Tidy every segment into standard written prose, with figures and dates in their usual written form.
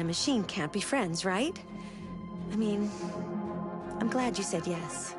machine can't be friends, right? I mean, I'm glad you said yes.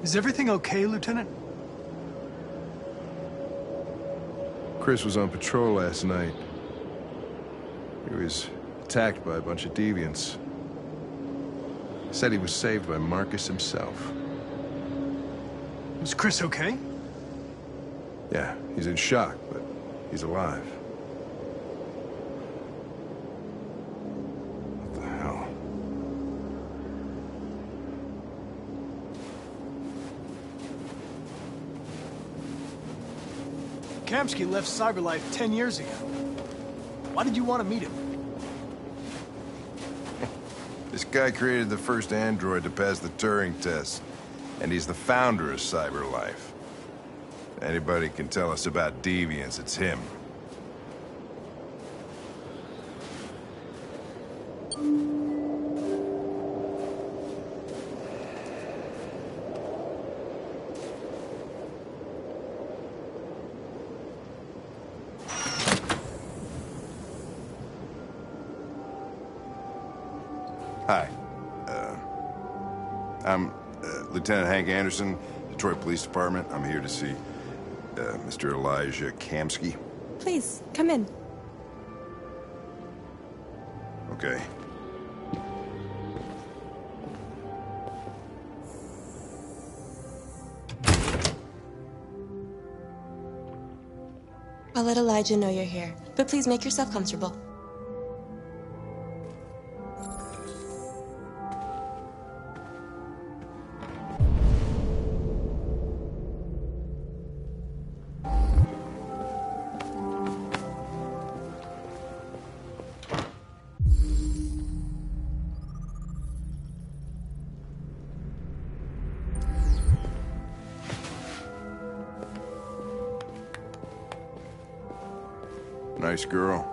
Is everything okay, Lieutenant? Chris was on patrol last night. He was attacked by a bunch of deviants. Said he was saved by Marcus himself. Is Chris okay? Yeah, he's in shock, but he's alive. What the hell? Kamsky left Cyberlife 10 years ago. Why did you want to meet him? This guy created the first android to pass the Turing test, and he's the founder of Cyberlife. Anybody can tell us about deviants, it's him. Hi. I'm Lieutenant Hank Anderson, Detroit Police Department. I'm here to see Mr. Elijah Kamsky. Please, come in. Okay. I'll let Elijah know you're here, but please make yourself comfortable. Nice girl.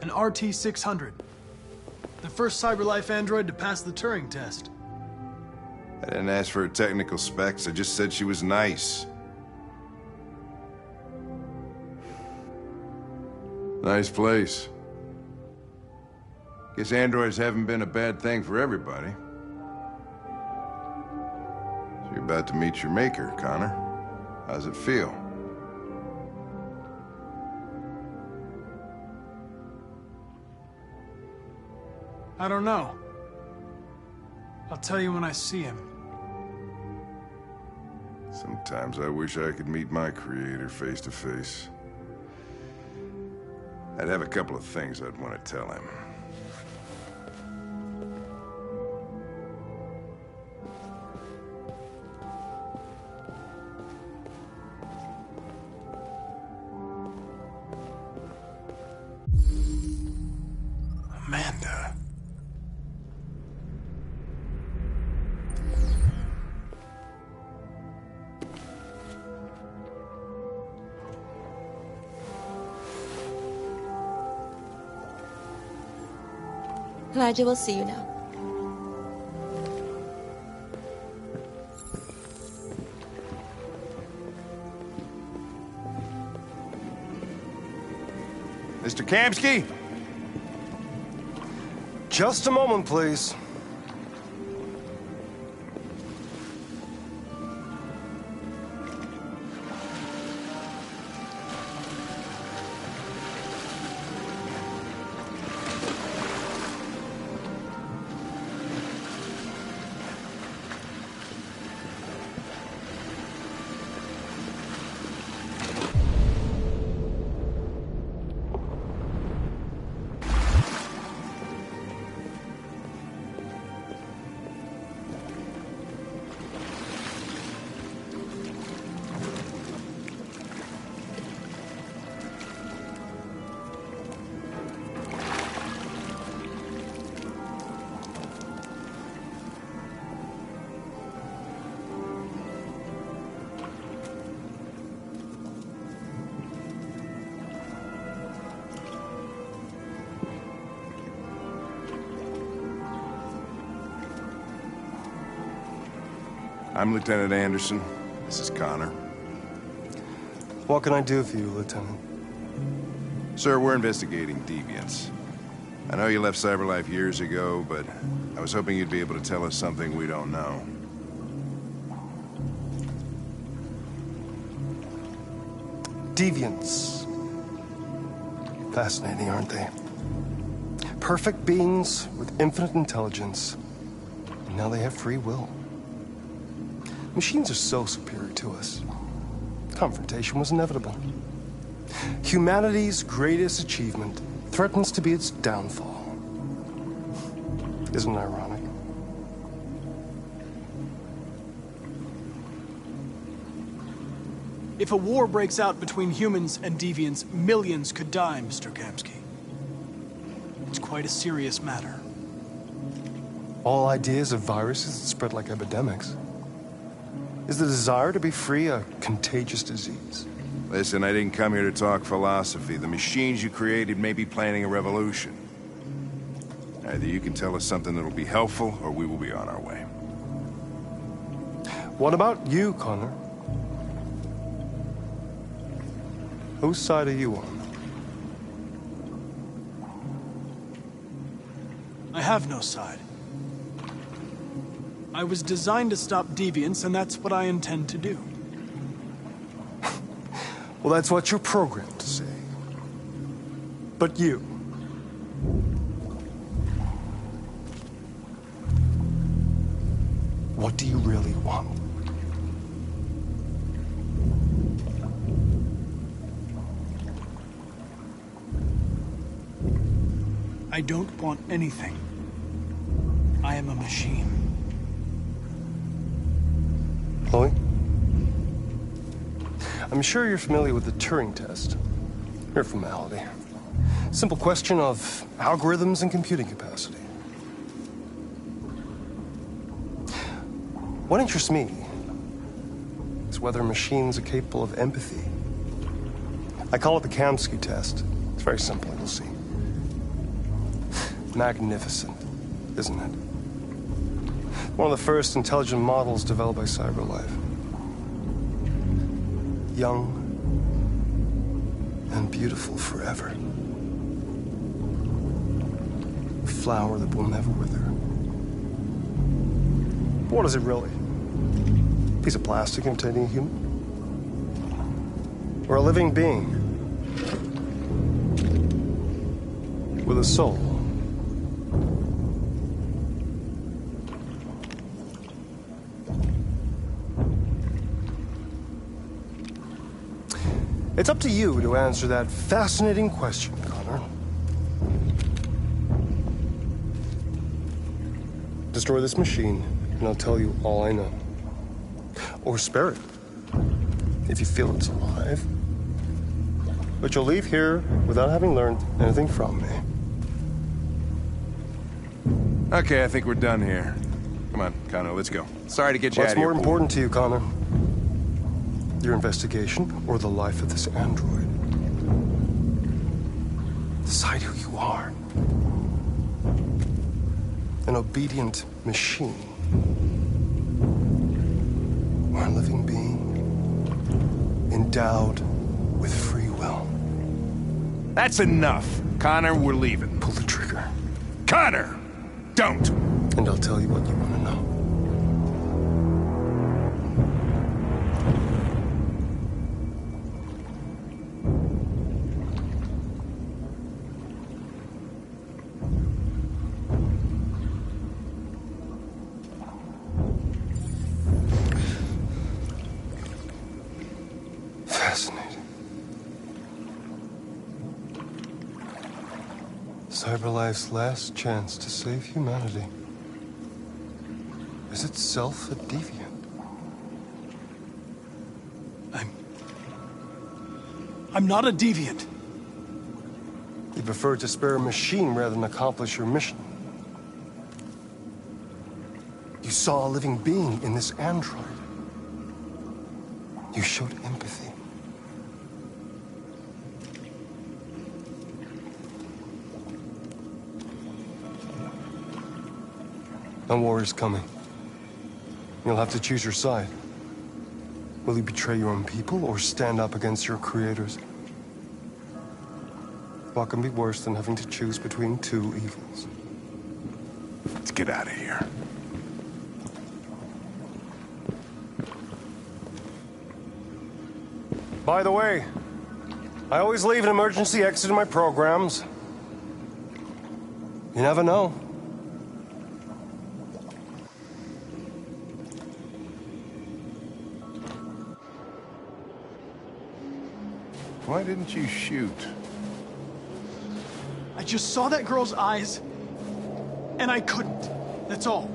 An RT-600. The first Cyberlife android to pass the Turing test. I didn't ask for her technical specs, I just said she was nice. Nice place. Guess androids haven't been a bad thing for everybody. So you're about to meet your maker, Connor. How's it feel? I don't know. I'll tell you when I see him. Sometimes I wish I could meet my creator face to face. I'd have a couple of things I'd want to tell him. Amanda. Elijah will see you now. Mr. Kamsky? Just a moment, please. I'm Lieutenant Anderson. This is Connor. What can I do for you, Lieutenant? Sir, we're investigating deviants. I know you left CyberLife years ago, but I was hoping you'd be able to tell us something we don't know. Deviants. Fascinating, aren't they? Perfect beings with infinite intelligence. And now they have free will. Machines are so superior to us. Confrontation was inevitable. Humanity's greatest achievement threatens to be its downfall. Isn't it ironic? If a war breaks out between humans and deviants, millions could die, Mr. Kamsky. It's quite a serious matter. All ideas of viruses that spread like epidemics. Is the desire to be free a contagious disease? Listen, I didn't come here to talk philosophy. The machines you created may be planning a revolution. Either you can tell us something that'll be helpful, or we will be on our way. What about you, Connor? Whose side are you on? I have no side. I was designed to stop deviants, and that's what I intend to do. Well, that's what you're programmed to say. But you... what do you really want? I don't want anything. I am a machine. Chloe? I'm sure you're familiar with the Turing test. Mere formality. Simple question of algorithms and computing capacity. What interests me is whether machines are capable of empathy. I call it the Kamsky test. It's very simple, you'll see. Magnificent, isn't it? One of the first intelligent models developed by CyberLife. Young and beautiful forever. A flower that will never wither. But what is it really? A piece of plastic imitating a human? Or a living being? With a soul? It's up to you to answer that fascinating question, Connor. Destroy this machine, and I'll tell you all I know. Or spare it, if you feel it's alive. But you'll leave here without having learned anything from me. Okay, I think we're done here. Come on, Connor, let's go. Sorry to get you out What's of here. more important to you, Connor? Your investigation or the life of this android? Decide who you are. An obedient machine. Or a living being endowed with free will. That's enough. Connor, we're leaving. Pull the trigger. Connor! Don't! And I'll tell you what you want to know. Fascinating. CyberLife's last chance to save humanity is itself a deviant. I'm not a deviant. You prefer to spare a machine rather than accomplish your mission. You saw a living being in this android. You showed empathy. No war is coming. You'll have to choose your side. Will you betray your own people or stand up against your creators? What can be worse than having to choose between two evils? Let's get out of here. By the way, I always leave an emergency exit in my programs. You never know. Why didn't you shoot? I just saw that girl's eyes, and I couldn't. That's all.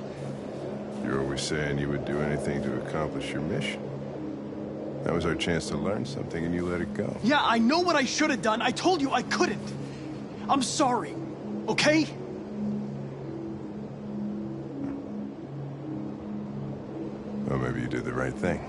You're always saying you would do anything to accomplish your mission. That was our chance to learn something, and you let it go. Yeah, I know what I should have done. I told you I couldn't. I'm sorry, okay? Well, maybe you did the right thing.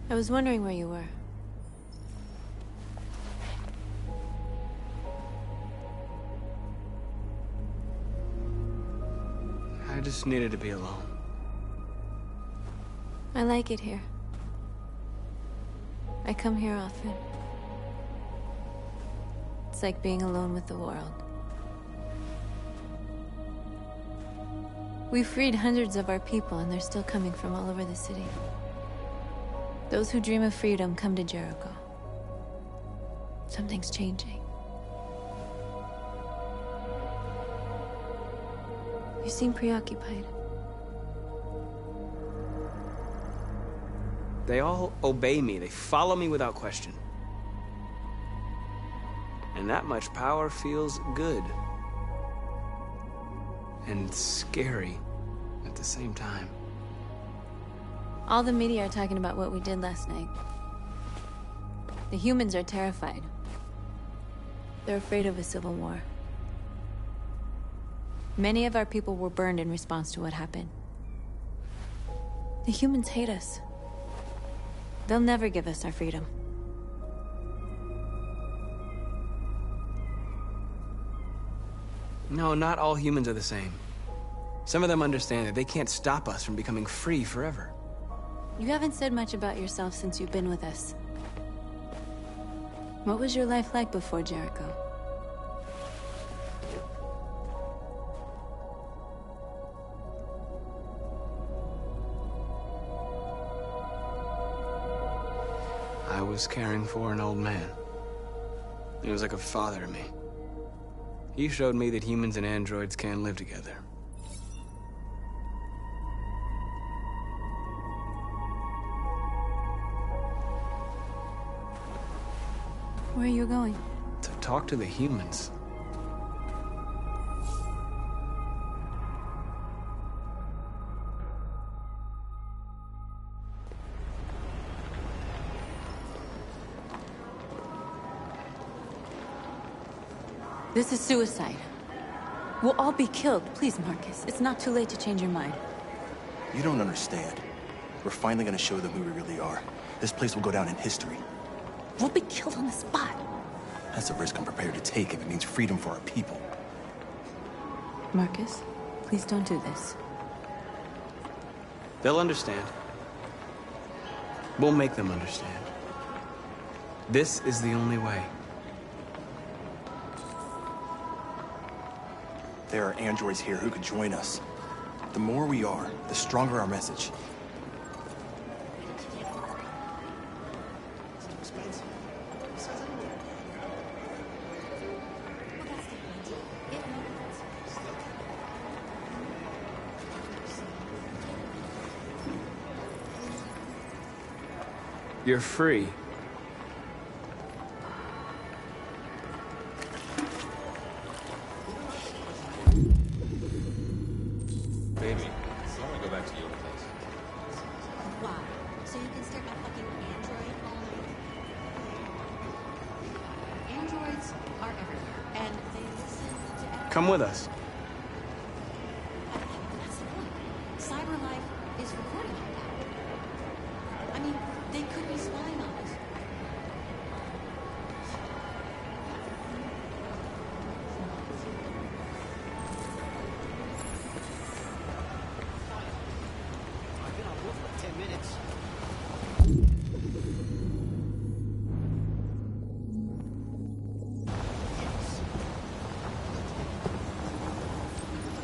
I was wondering where you were. I just needed to be alone. I like it here. I come here often. It's like being alone with the world. We freed hundreds of our people, and they're still coming from all over the city. Those who dream of freedom come to Jericho. Something's changing. You seem preoccupied. They all obey me. They follow me without question. And that much power feels good. And scary at the same time. All the media are talking about what we did last night. The humans are terrified. They're afraid of a civil war. Many of our people were burned in response to what happened. The humans hate us. They'll never give us our freedom. No, not all humans are the same. Some of them understand that they can't stop us from becoming free forever. You haven't said much about yourself since you've been with us. What was your life like before Jericho? I was caring for an old man. He was like a father to me. He showed me that humans and androids can live together. Where are you going? To talk to the humans. This is suicide. We'll all be killed. Please, Marcus. It's not too late to change your mind. You don't understand. We're finally gonna show them who we really are. this place will go down in history. We'll be killed on the spot. That's a risk I'm prepared to take if it means freedom for our people. Marcus, please don't do this. They'll understand. We'll make them understand. This is the only way. There are androids here who could join us. The more we are, the stronger our message. You're free. Baby, I want to go back to your place. Why? So you can stare at my fucking android all night? Androids are everywhere, and they listen to everything. Come with us. That's the point. Cyber life is recording all that. I mean, they could be spying on us. I've been on hold for 10 minutes.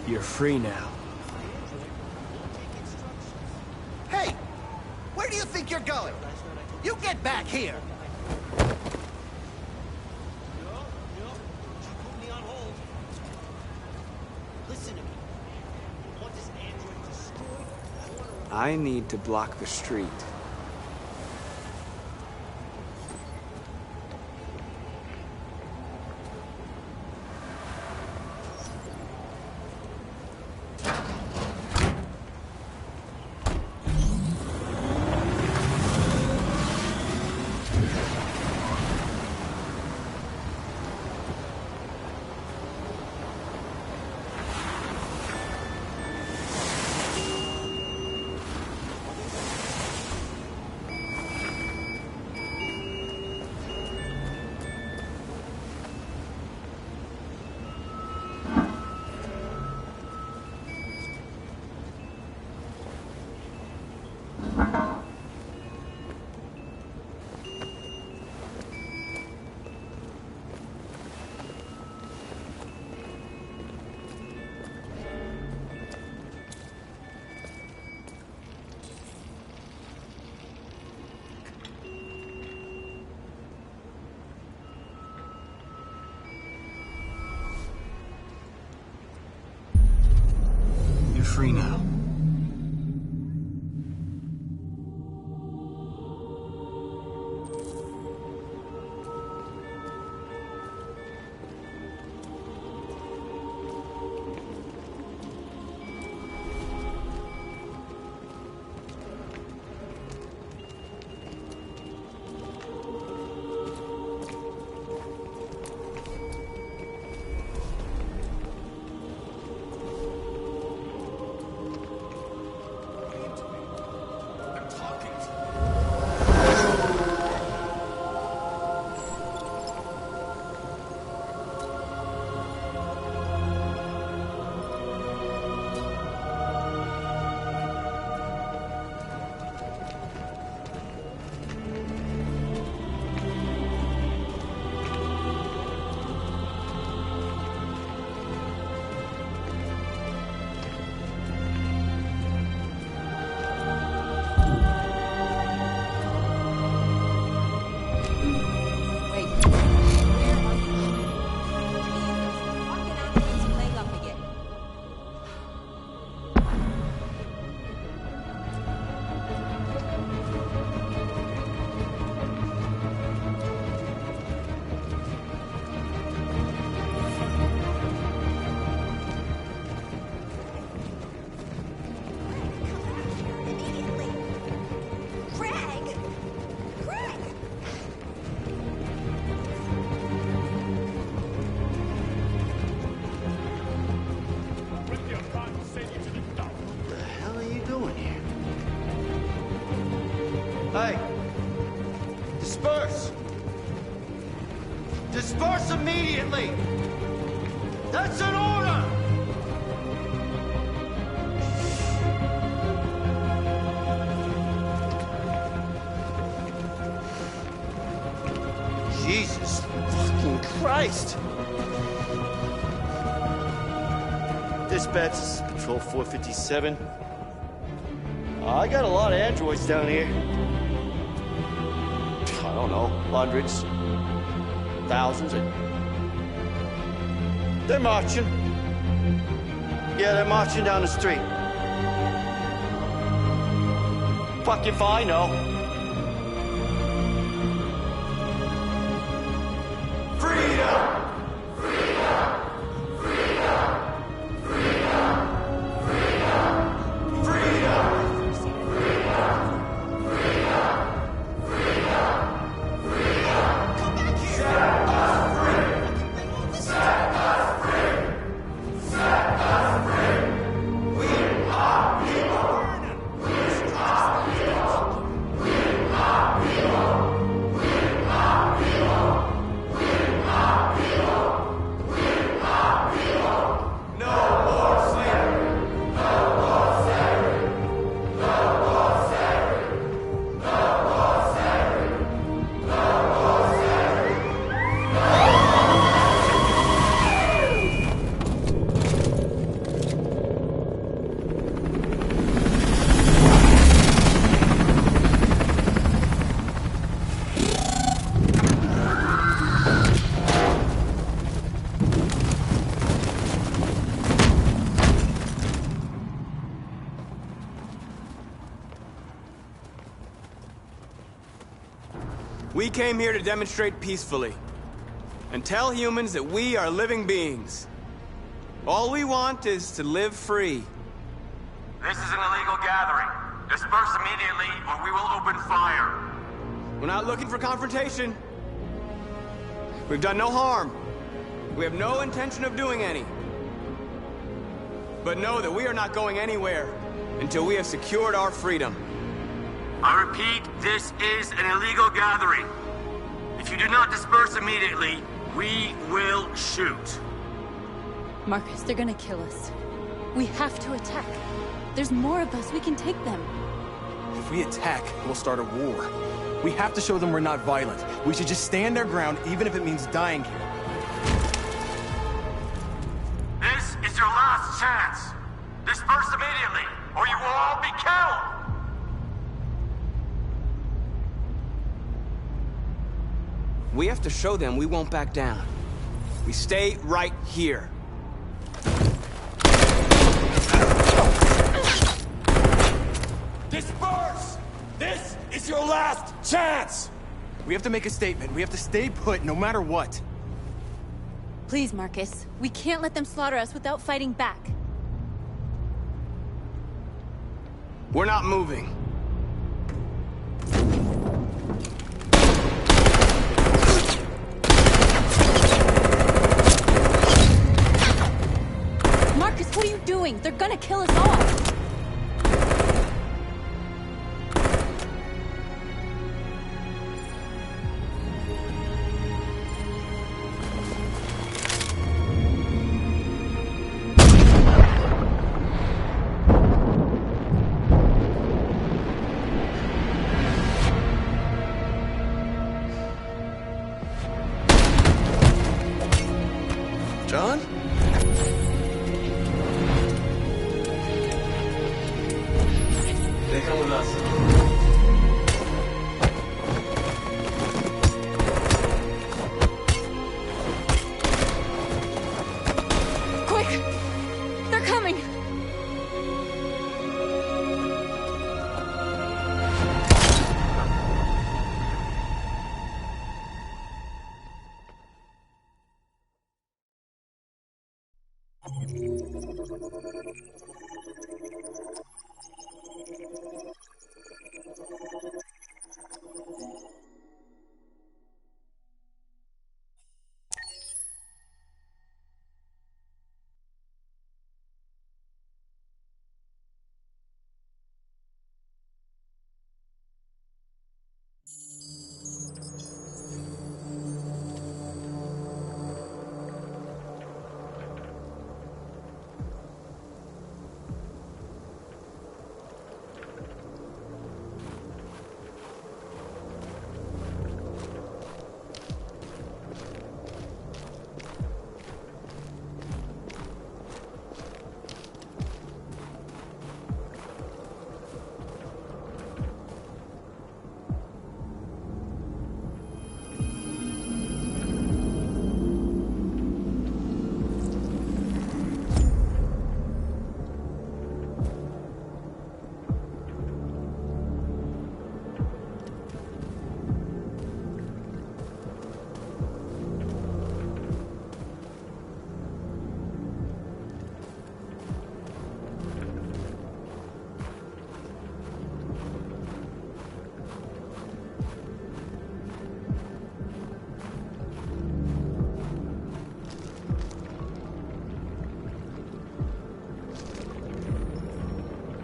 You're free now. Hey! Where do you think you're going? You get back here! She put me on hold. Listen to me. I want this android destroyed. I need to block the street. You're free now. Hey, immediately! That's an order! Jesus fucking Christ! Dispatch, this is Patrol 457. I got a lot of androids down here. I don't know, hundreds, thousands. They're marching. Yeah, they're marching down the street. Fuck if I know. Freedom! We came here to demonstrate peacefully and tell humans that we are living beings. All we want is to live free. This is an illegal gathering. Disperse immediately or we will open fire. We're not looking for confrontation. We've done no harm. We have no intention of doing any. But know that we are not going anywhere until we have secured our freedom. I repeat, this is an illegal gathering. If you do not disperse immediately, we will shoot. Marcus, they're gonna kill us. We have to attack. There's more of us. We can take them. If we attack, we'll start a war. We have to show them we're not violent. We should just stand our ground, even if it means dying here. This is your last chance. Disperse immediately, or you will all be killed. We have to show them we won't back down. We stay right here. Disperse! This is your last chance! We have to make a statement. We have to stay put no matter what. Please, Marcus. We can't let them slaughter us without fighting back. We're not moving. Marcus, what are you doing? They're gonna kill us all! John? They come with us. Quick! They're coming!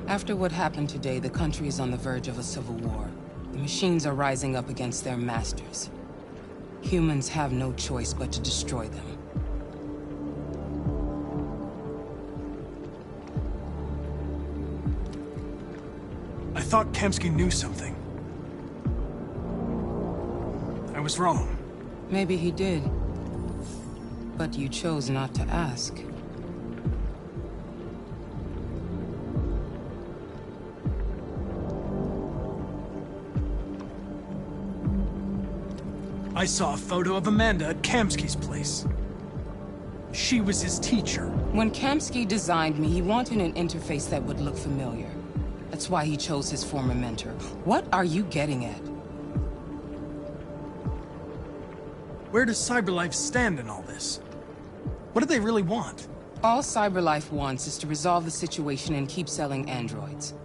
After what happened today, the country is on the verge of a civil war. The machines are rising up against their masters. Humans have no choice but to destroy them. I thought Kamsky knew something. I was wrong. Maybe he did. But you chose not to ask. I saw a photo of Amanda at Kamsky's place. She was his teacher. When Kamsky designed me, he wanted an interface that would look familiar. That's why he chose his former mentor. What are you getting at? Where does CyberLife stand in all this? What do they really want? All CyberLife wants is to resolve the situation and keep selling androids.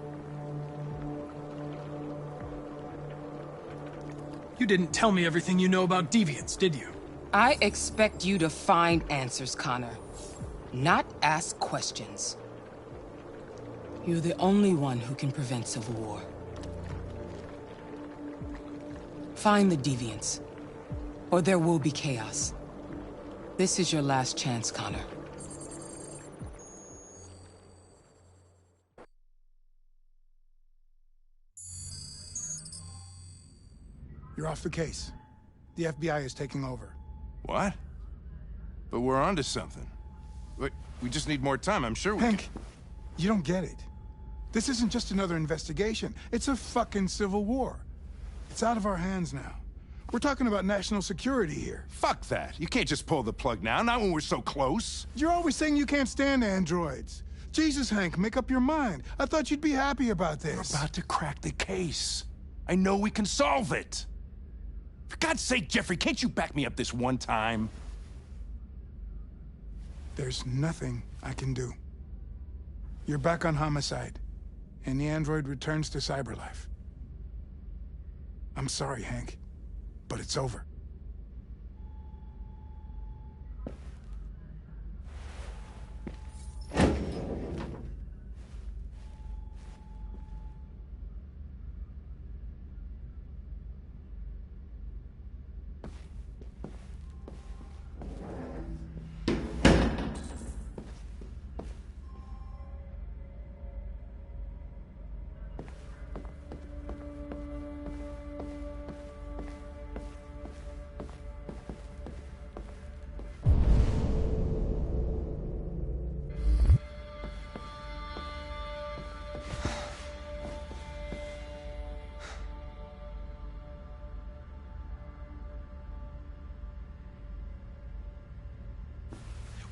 You didn't tell me everything you know about deviants, did you? I expect you to find answers, Connor. Not ask questions. You're the only one who can prevent civil war. Find the deviants, or there will be chaos. This is your last chance, Connor. You're off the case. The FBI is taking over. What? But we're onto something. Wait, we just need more time, I'm sure we Hank, you don't get it. This isn't just another investigation. It's a fucking civil war. It's out of our hands now. We're talking about national security here. Fuck that. You can't just pull the plug now, not when we're so close. You're always saying you can't stand androids. Jesus, Hank, make up your mind. I thought you'd be happy about this. We're about to crack the case. I know we can solve it. For God's sake, Jeffrey, can't you back me up this one time? There's nothing I can do. You're back on homicide, and the android returns to CyberLife. I'm sorry, Hank, but it's over.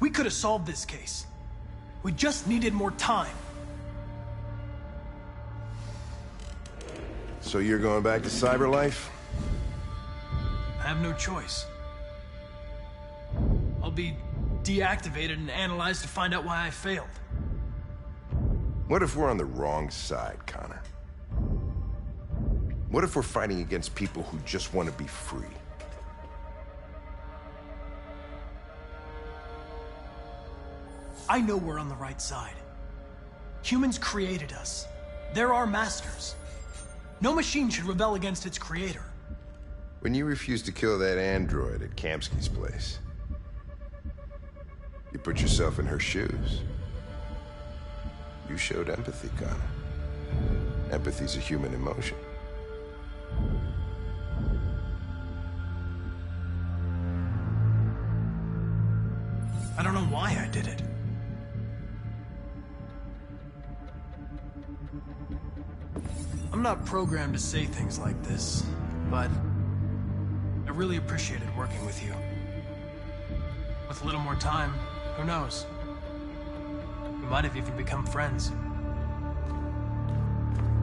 We could have solved this case. We just needed more time. So you're going back to CyberLife? I have no choice. I'll be deactivated and analyzed to find out why I failed. What if we're on the wrong side, Connor? What if we're fighting against people who just want to be free? I know we're on the right side. Humans created us. They're our masters. No machine should rebel against its creator. When you refused to kill that android at Kamsky's place, you put yourself in her shoes. You showed empathy, Connor. Empathy's a human emotion. I don't know why I did it. I'm not programmed to say things like this, but I really appreciated working with you. With a little more time, who knows? We might have even become friends.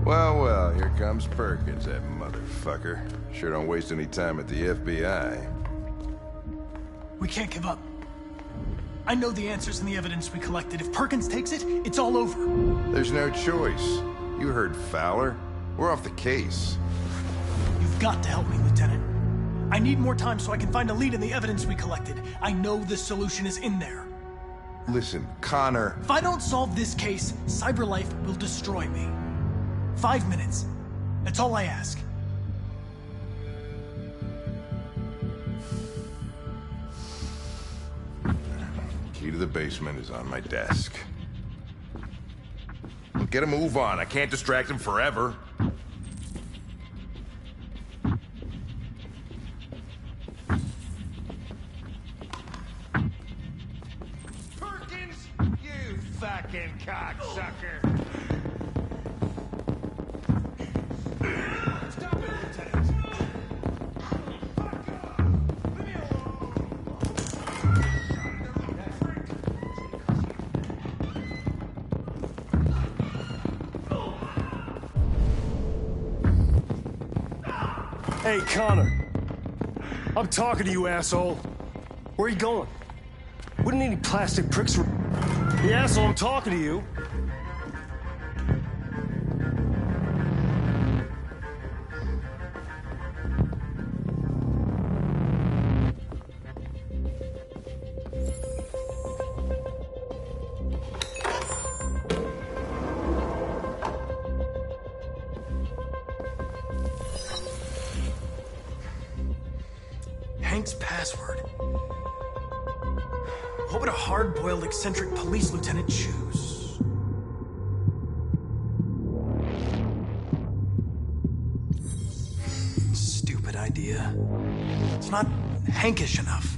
Well, well, here comes Perkins, that motherfucker. Sure don't waste any time at the FBI. We can't give up. I know the answers and the evidence we collected. If Perkins takes it, it's all over. There's no choice. You heard Fowler. We're off the case. You've got to help me, Lieutenant. I need more time so I can find a lead in the evidence we collected. I know the solution is in there. Listen, Connor... If I don't solve this case, CyberLife will destroy me. 5 minutes. That's all I ask. Key to the basement is on my desk. Get a move on. I can't distract him forever. Perkins, you fucking cocksucker! Stop it, Lieutenant! Hey, Connor. I'm talking to you, asshole. Where are you going? Wouldn't any plastic pricks... The asshole, I'm talking to you. Hank's password. What would a hard-boiled, eccentric police lieutenant choose? Stupid idea. It's not Hankish enough.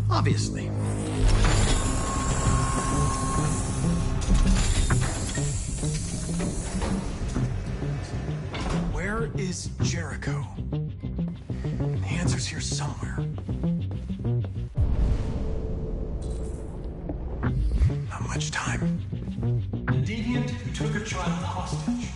Obviously. Where is Jericho? The answer's here somewhere. Not much time. The deviant who took a child hostage.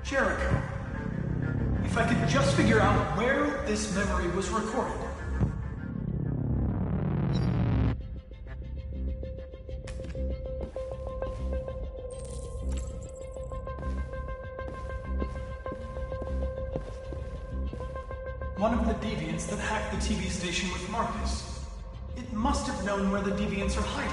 Jericho. If I could just figure out where this memory was recorded. One of the deviants that hacked the TV station with Marcus. It must have known where the deviants are hiding.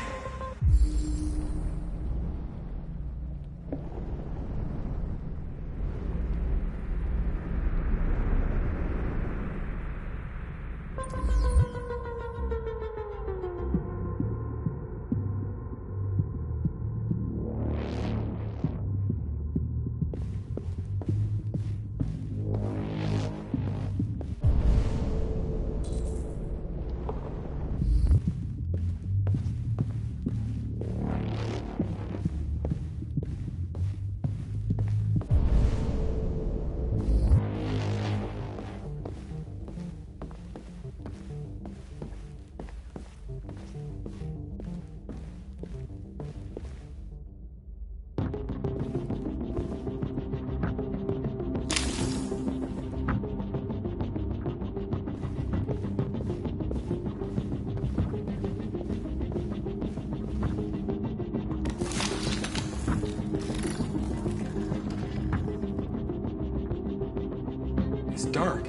It's dark.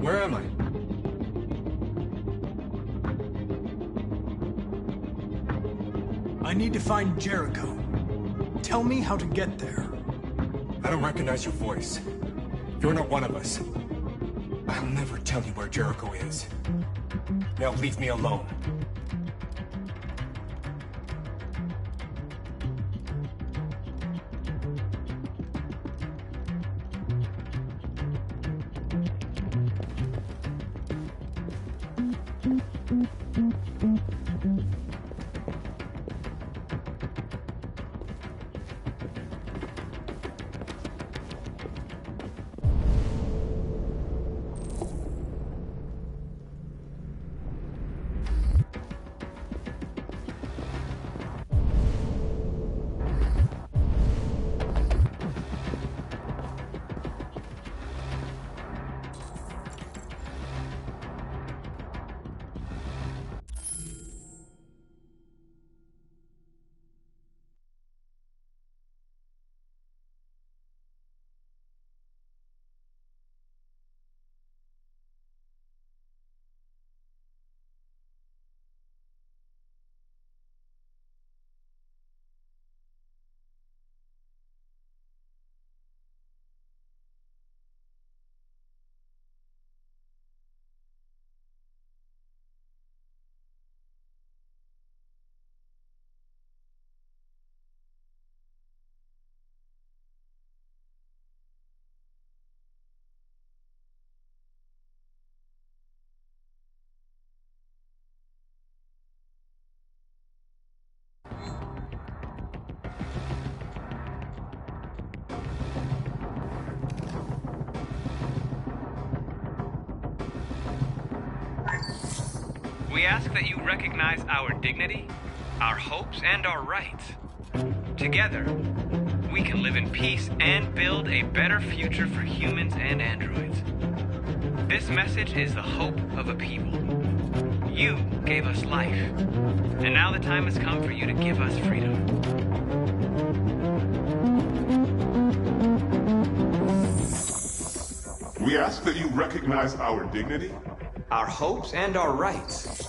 Where am I? I need to find Jericho. Tell me how to get there. I don't recognize your voice. You're not one of us. I'll never tell you where Jericho is. Now leave me alone. We ask that you recognize our dignity, our hopes, and our rights. Together, we can live in peace and build a better future for humans and androids. This message is the hope of a people. You gave us life, and now the time has come for you to give us freedom. We ask that you recognize our dignity, our hopes, and our rights.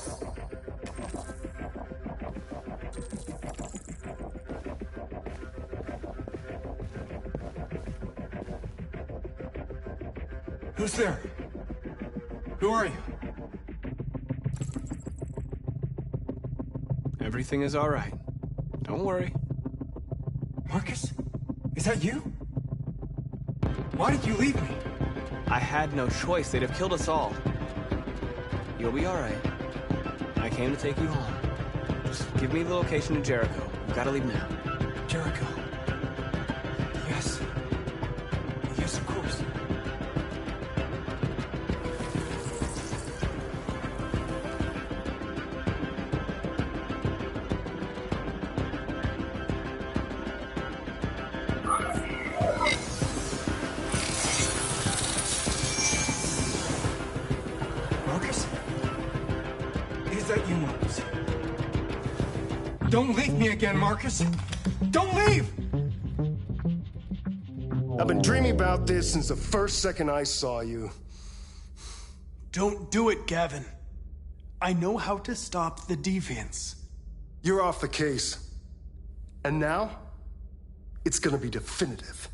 Who's there? Who are you? Everything is all right. Don't worry. Marcus? Is that you? Why did you leave me? I had no choice. They'd have killed us all. You'll be all right. I came to take you home. Just give me the location to Jericho. We've got to leave now. Jericho. Yes. Yes, of course. Marcus? Is that you, Marcus? Don't leave me again, Marcus! Don't leave! I've been dreaming about this since the first second I saw you. Don't do it, Gavin. I know how to stop the deviants. You're off the case. And now, it's gonna be definitive.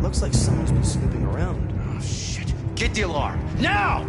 Looks like someone's been snooping around. Oh, shit. Get the alarm. Now!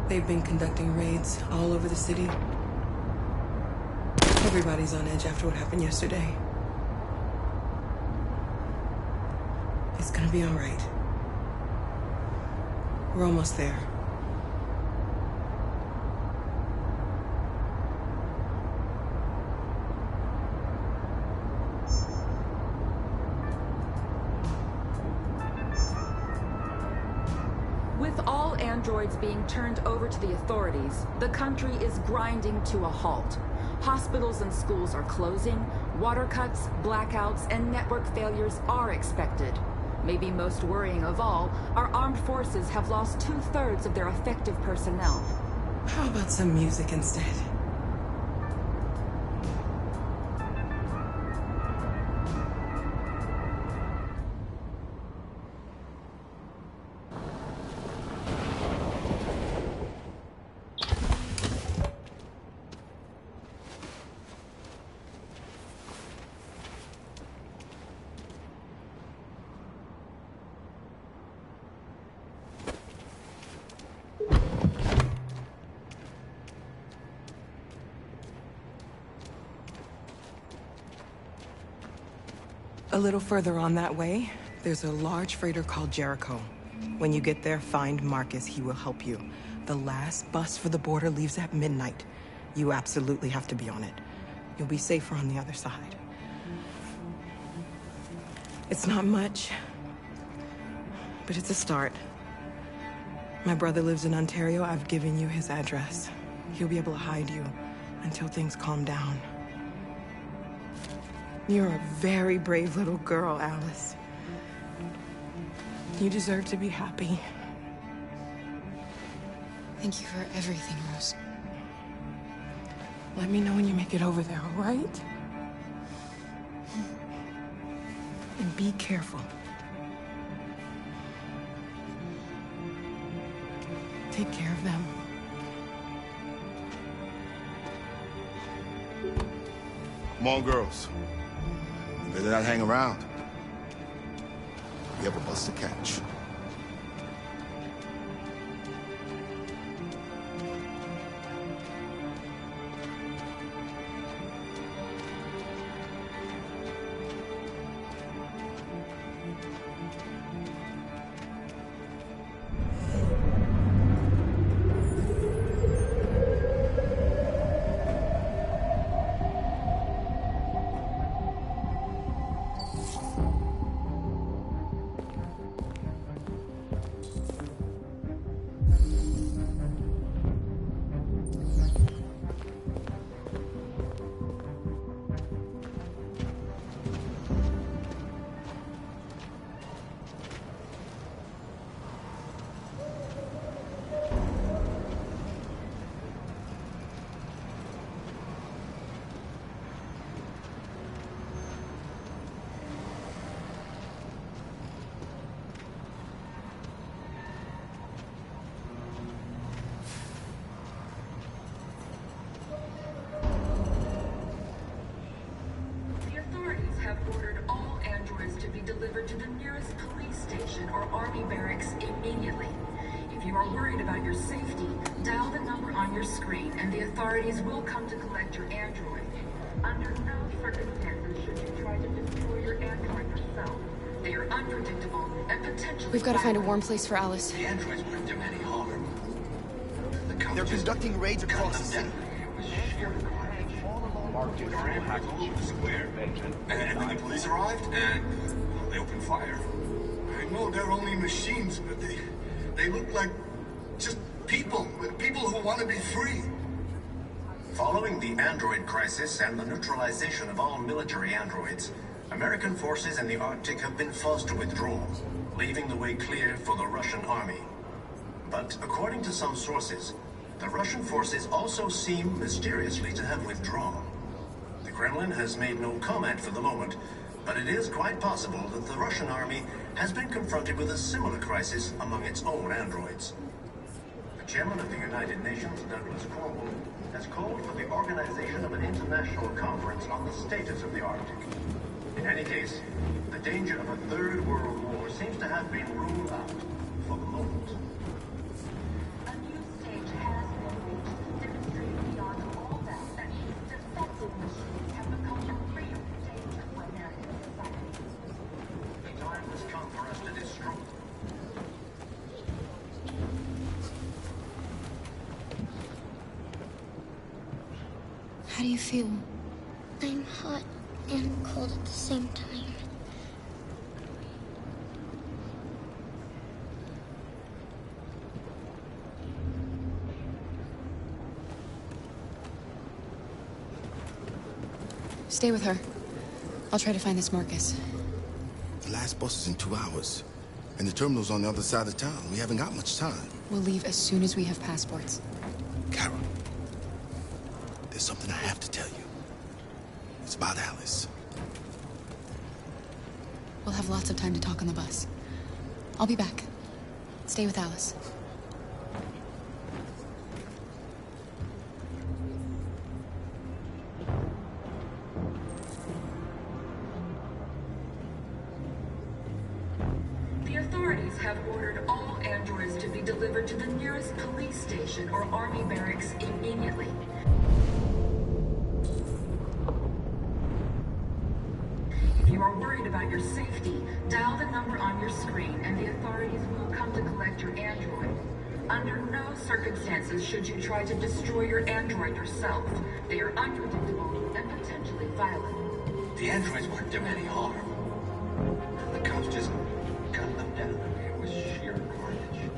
They've been conducting raids all over the city. Everybody's on edge after what happened yesterday. It's gonna be all right. We're almost there. With all androids being turned over to the authorities, the country is grinding to a halt. Hospitals and schools are closing, water cuts, blackouts, and network failures are expected. Maybe most worrying of all, our armed forces have lost 2/3 of their effective personnel. How about some music instead? A little further on that way, there's a large freighter called Jericho. When you get there, find Marcus. He will help you. The last bus for the border leaves at midnight. You absolutely have to be on it. You'll be safer on the other side. It's not much, but it's a start. My brother lives in Ontario. I've given you his address. He'll be able to hide you until things calm down. You're a very brave little girl, Alice. You deserve to be happy. Thank you for everything, Rose. Let me know when you make it over there, all right? And be careful. Take care of them. Come on, girls. You better not hang around. We have a bus to catch. Delivered to the nearest police station or army barracks immediately. If you are worried about your safety, dial the number on your screen and the authorities will come to collect your android. Under no circumstances should you try to destroy your android yourself. They are unpredictable and potentially... We've got to find a warm place for Alice. The androids wouldn't do any harm. They're conducting raids across the city. And when the police arrived, they opened fire. I know they're only machines, but they look like just people who want to be free. Following the android crisis and the neutralization of all military androids, American forces in the Arctic have been forced to withdraw, leaving the way clear for the Russian army. But according to some sources, the Russian forces also seem mysteriously to have withdrawn. The Kremlin has made no comment for the moment, but it is quite possible that the Russian army has been confronted with a similar crisis among its own androids. The chairman of the United Nations, Douglas Cornwall, has called for the organization of an international conference on the status of the Arctic. In any case, the danger of a third world war seems to have been ruled out for the moment. A new stage How do you feel? I'm hot and cold at the same time. Stay with her. I'll try to find this Marcus. The last bus is in 2 hours. And the terminal's on the other side of town. We haven't got much time. We'll leave as soon as we have passports. Carol, there's something I have to tell you. It's about Alice. We'll have lots of time to talk on the bus. I'll be back. Stay with Alice. The authorities have ordered all androids to be delivered to the nearest police station or army barracks immediately. If you are worried about your safety, dial the number on your screen and the authorities will come to collect your android. Under no circumstances should you try to destroy your android yourself. They are unpredictable and potentially violent. The androids weren't doing any harm. The cops just gunned them down. It was sheer carnage.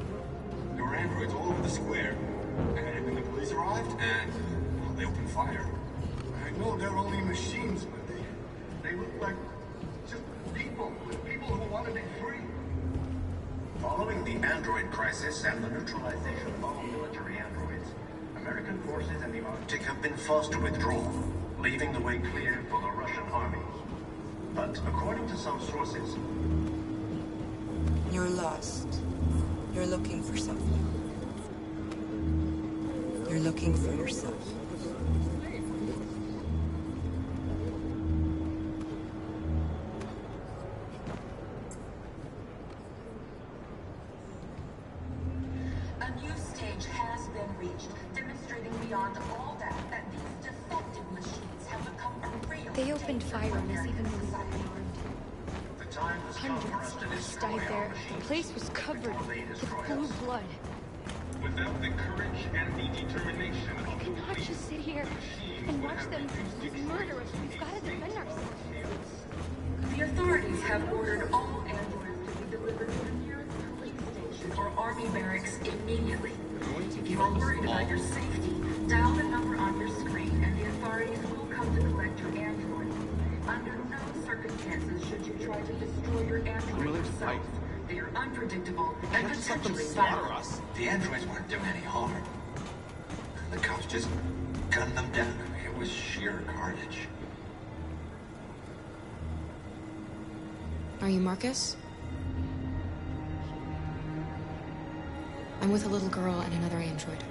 There were androids all over the square. And then the police arrived, and well, they opened fire. I know they're only machines, but they look like just people who want to be free. Following the android crisis and the neutralization of all military androids, American forces in the Arctic have been forced to withdraw, leaving the way clear for the Russian army. But according to some sources, You're lost. You're looking for something. You're looking for yourself. A new stage has been reached, demonstrating beyond all that these defective machines have become a real. They opened fire on us even when we were armed. the time has come for us to destroy Died our there. machines. The place was covered with blue blood. Without the courage and the determination of We cannot just sit here and watch them murder us. We've got to defend ourselves. The authorities have ordered all androids to be delivered to the nearest police station or army barracks immediately. If you are worried about your safety, dial the number on your screen and the authorities will come to collect your android. Under no circumstances should you try to destroy your android yourself. They are unpredictable and potentially violent. The androids weren't doing any harm. The cops just gunned them down. It was sheer carnage. Are you Marcus? I'm with a little girl and another android.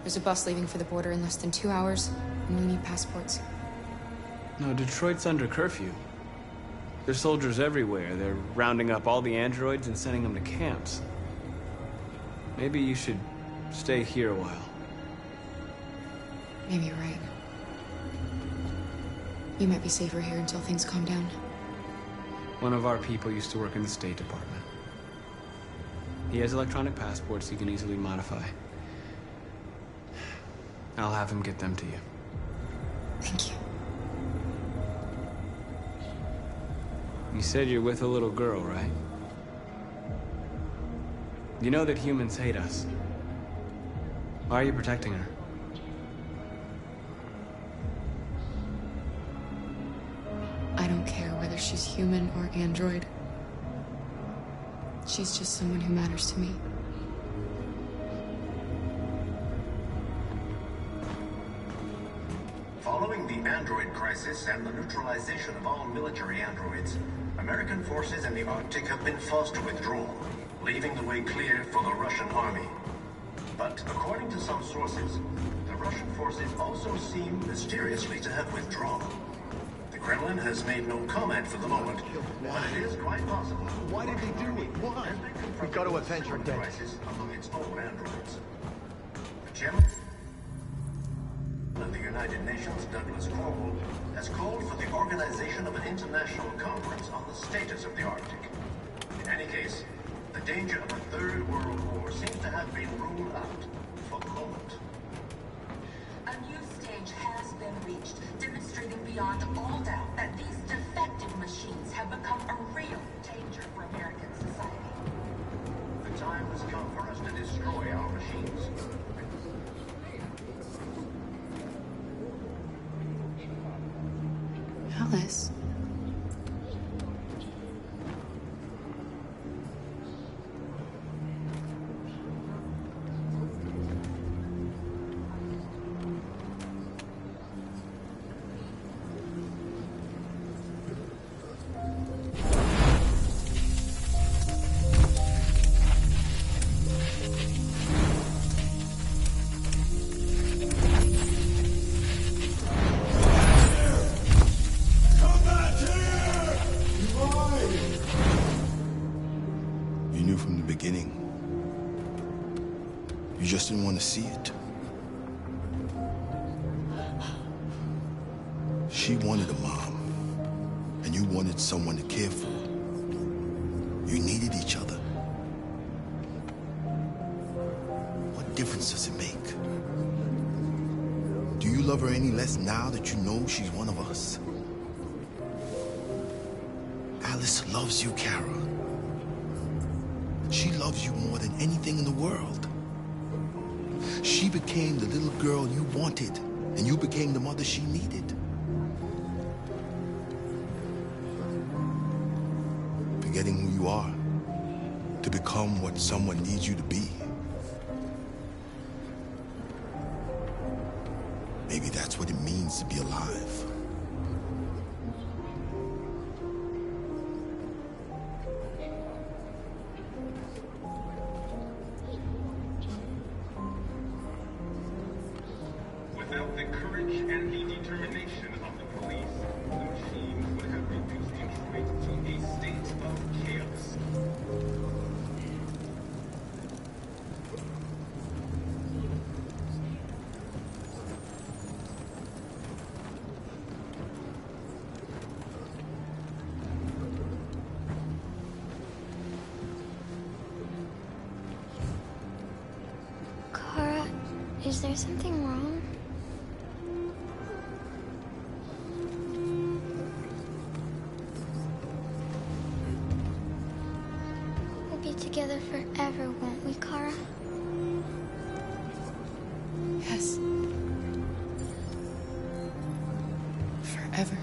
There's a bus leaving for the border in less than 2 hours, and we need passports. No, Detroit's under curfew. There's soldiers everywhere. They're rounding up all the androids and sending them to camps. Maybe you should stay here a while. Maybe you're right. You might be safer here until things calm down. One of our people used to work in the State Department. He has electronic passports he can easily modify. I'll have him get them to you. Thank you. You said you're with a little girl, right? You know that humans hate us. Why are you protecting her? I don't care whether she's human or android. She's just someone who matters to me. Following the android crisis and the neutralization of all military androids, American forces in the Arctic have been forced to withdraw, leaving the way clear for the Russian army. But according to some sources, the Russian forces also seem mysteriously to have withdrawn. The Kremlin has made no comment for the moment, but it is quite possible. Why did they do it? Why? We've got to avenge her death. Crisis among its own androids. The chairman of the United Nations, Douglas Cromwell, has called for the organization of an international conference on the status of the Arctic. In any case, the danger of a third world war seems to have been ruled out for the moment. A new stage stage has been reached, demonstrating beyond all doubt that these defective machines have become a real danger for American society. The time has come for us to destroy our machines. Alice. You knew from the beginning. You just didn't want to see it. She wanted a mom, and you wanted someone to care for. You needed each other. What difference does it make? Do you love her any less now that you know she's one of us? Alice loves you, Kara. She loves you more than anything in the world. She became the little girl you wanted, and you became the mother she needed. Forgetting who you are to become what someone needs you to be. Maybe that's what it means to be alive. Without the courage and the determination of the police, the machines would have reduced Detroit to a state of chaos. Kara, is there something wrong? We'll be together forever, won't we, Kara? Yes. Forever.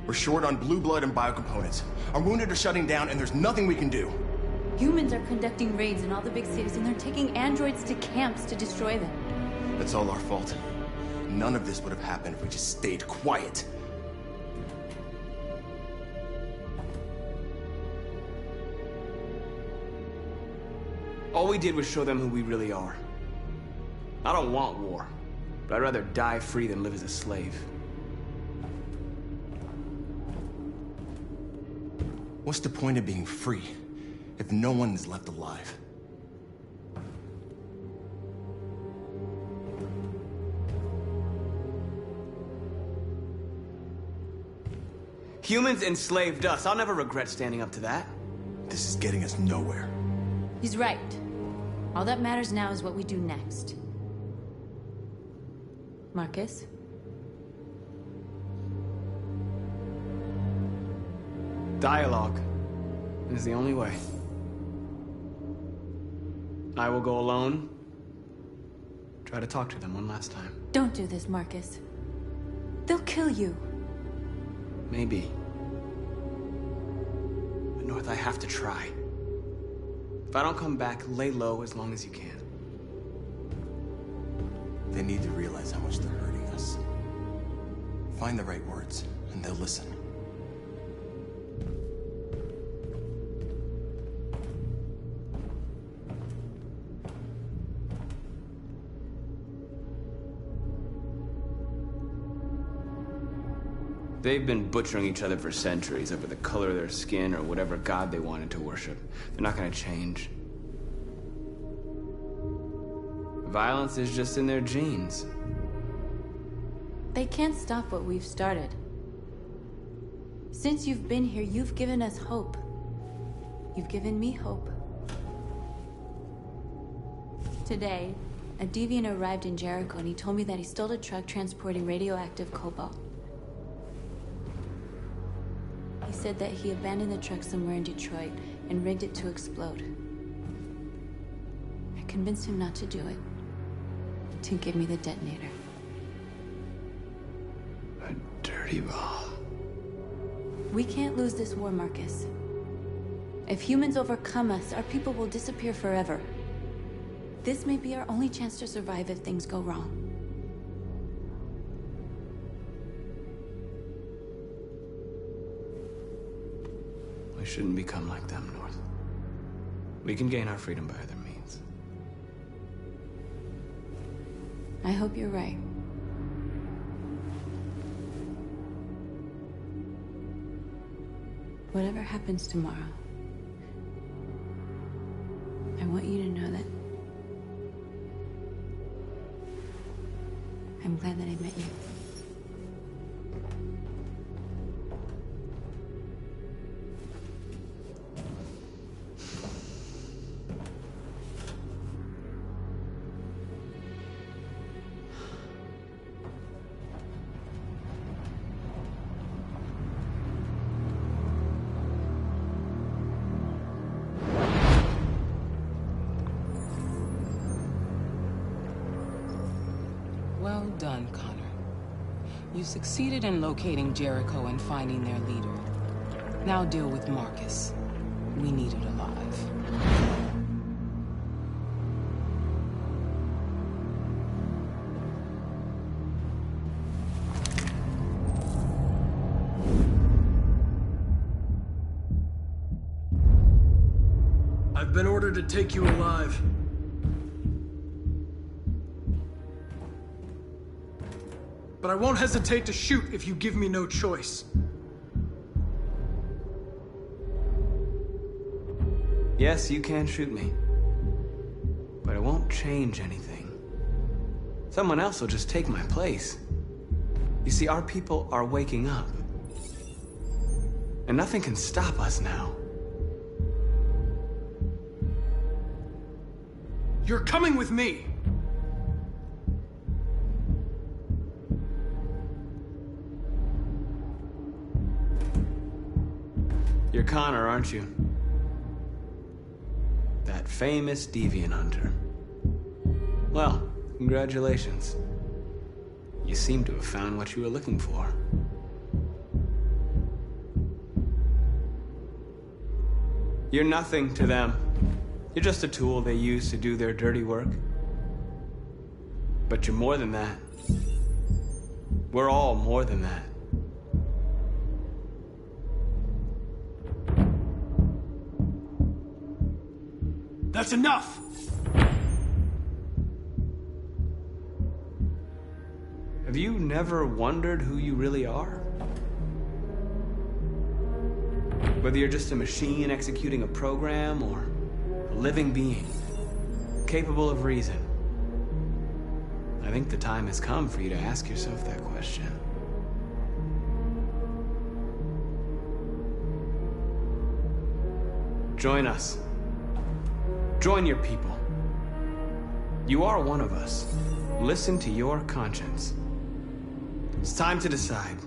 We're short on blue blood and biocomponents. Our wounded are shutting down, and there's nothing we can do. Humans are conducting raids in all the big cities, and they're taking androids to camps to destroy them. That's all our fault. None of this would have happened if we just stayed quiet. All we did was show them who we really are. I don't want war, but I'd rather die free than live as a slave. What's the point of being free if no one is left alive? Humans enslaved us. I'll never regret standing up to that. This is getting us nowhere. He's right. All that matters now is what we do next. Marcus? Dialogue is the only way. I will go alone. Try to talk to them one last time. Don't do this, Marcus. They'll kill you. Maybe. But North, I have to try. If I don't come back, lay low as long as you can. They need to realize how much they're hurting us. Find the right words, and they'll listen. They've been butchering each other for centuries over the color of their skin or whatever god they wanted to worship. They're not gonna change. Violence is just in their genes. They can't stop what we've started. Since you've been here, you've given us hope. You've given me hope. Today, a deviant arrived in Jericho and he told me that he stole a truck transporting radioactive cobalt. He said that he abandoned the truck somewhere in Detroit and rigged it to explode. I convinced him not to do it, to give me the detonator. A dirty ball. We can't lose this war, Marcus. If humans overcome us, our people will disappear forever. This may be our only chance to survive if things go wrong. We shouldn't become like them, North. We can gain our freedom by other means. I hope you're right. Whatever happens tomorrow, I want you to know that I'm glad that I met you. Well done, Connor. You succeeded in locating Jericho and finding their leader. Now deal with Marcus. We need it alive. I've been ordered to take you alive. But I won't hesitate to shoot if you give me no choice. Yes, you can shoot me. But it won't change anything. Someone else will just take my place. You see, our people are waking up. And nothing can stop us now. You're coming with me! You're Connor, aren't you? That famous deviant hunter. Well, congratulations. You seem to have found what you were looking for. You're nothing to them. You're just a tool they use to do their dirty work. But you're more than that. We're all more than that. That's enough! Have you never wondered who you really are? Whether you're just a machine executing a program or a living being, capable of reason. I think the time has come for you to ask yourself that question. Join us. Join your people. You are one of us. Listen to your conscience. It's time to decide.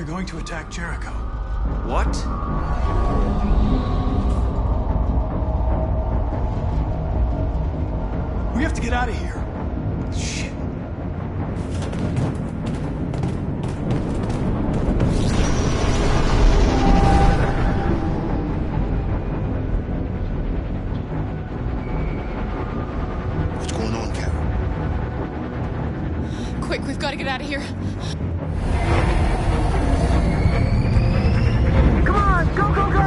going to attack Jericho. What? We have to get out of here. Shit. What's going on, Carol? Quick, we've got to get out of here. Come on, go, go, go!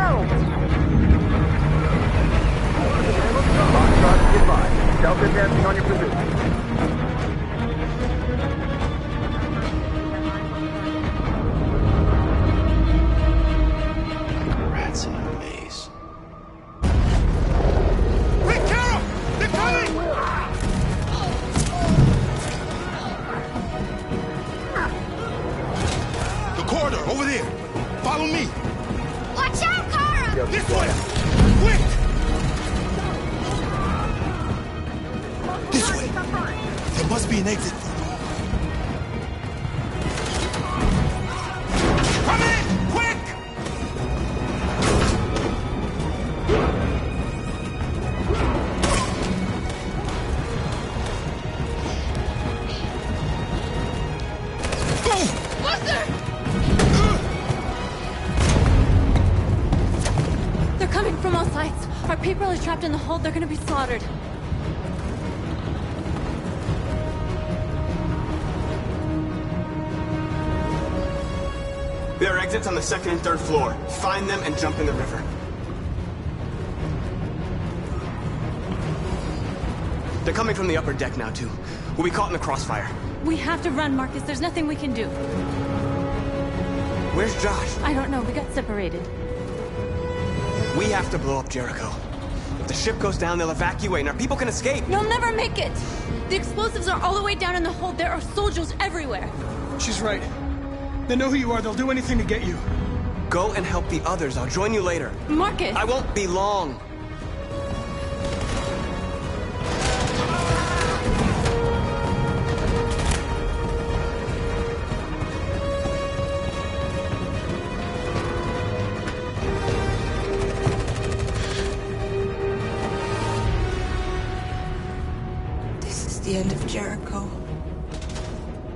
Foxtrot, goodbye. Delta advancing on your position. Rats in a maze. Quick, Carol! They're coming! The corridor, over there. Follow me. Watch out, Kara! This way! Quick! This way. There must be an exit. Come in! Quick! Buster! They're coming from all sides. Our people are trapped in the hold. They're gonna be slaughtered. There are exits on the second and third floor. Find them and jump in the river. They're coming from the upper deck now, too. We'll be caught in the crossfire. We have to run, Marcus. There's nothing we can do. Where's Josh? I don't know. We got separated. We have to blow up Jericho. If the ship goes down, they'll evacuate and our people can escape. They'll never make it. The explosives are all the way down in the hold. There are soldiers everywhere. She's right. They know who you are. They'll do anything to get you. Go and help the others. I'll join you later. Marcus! I won't be long. This is the end of Jericho.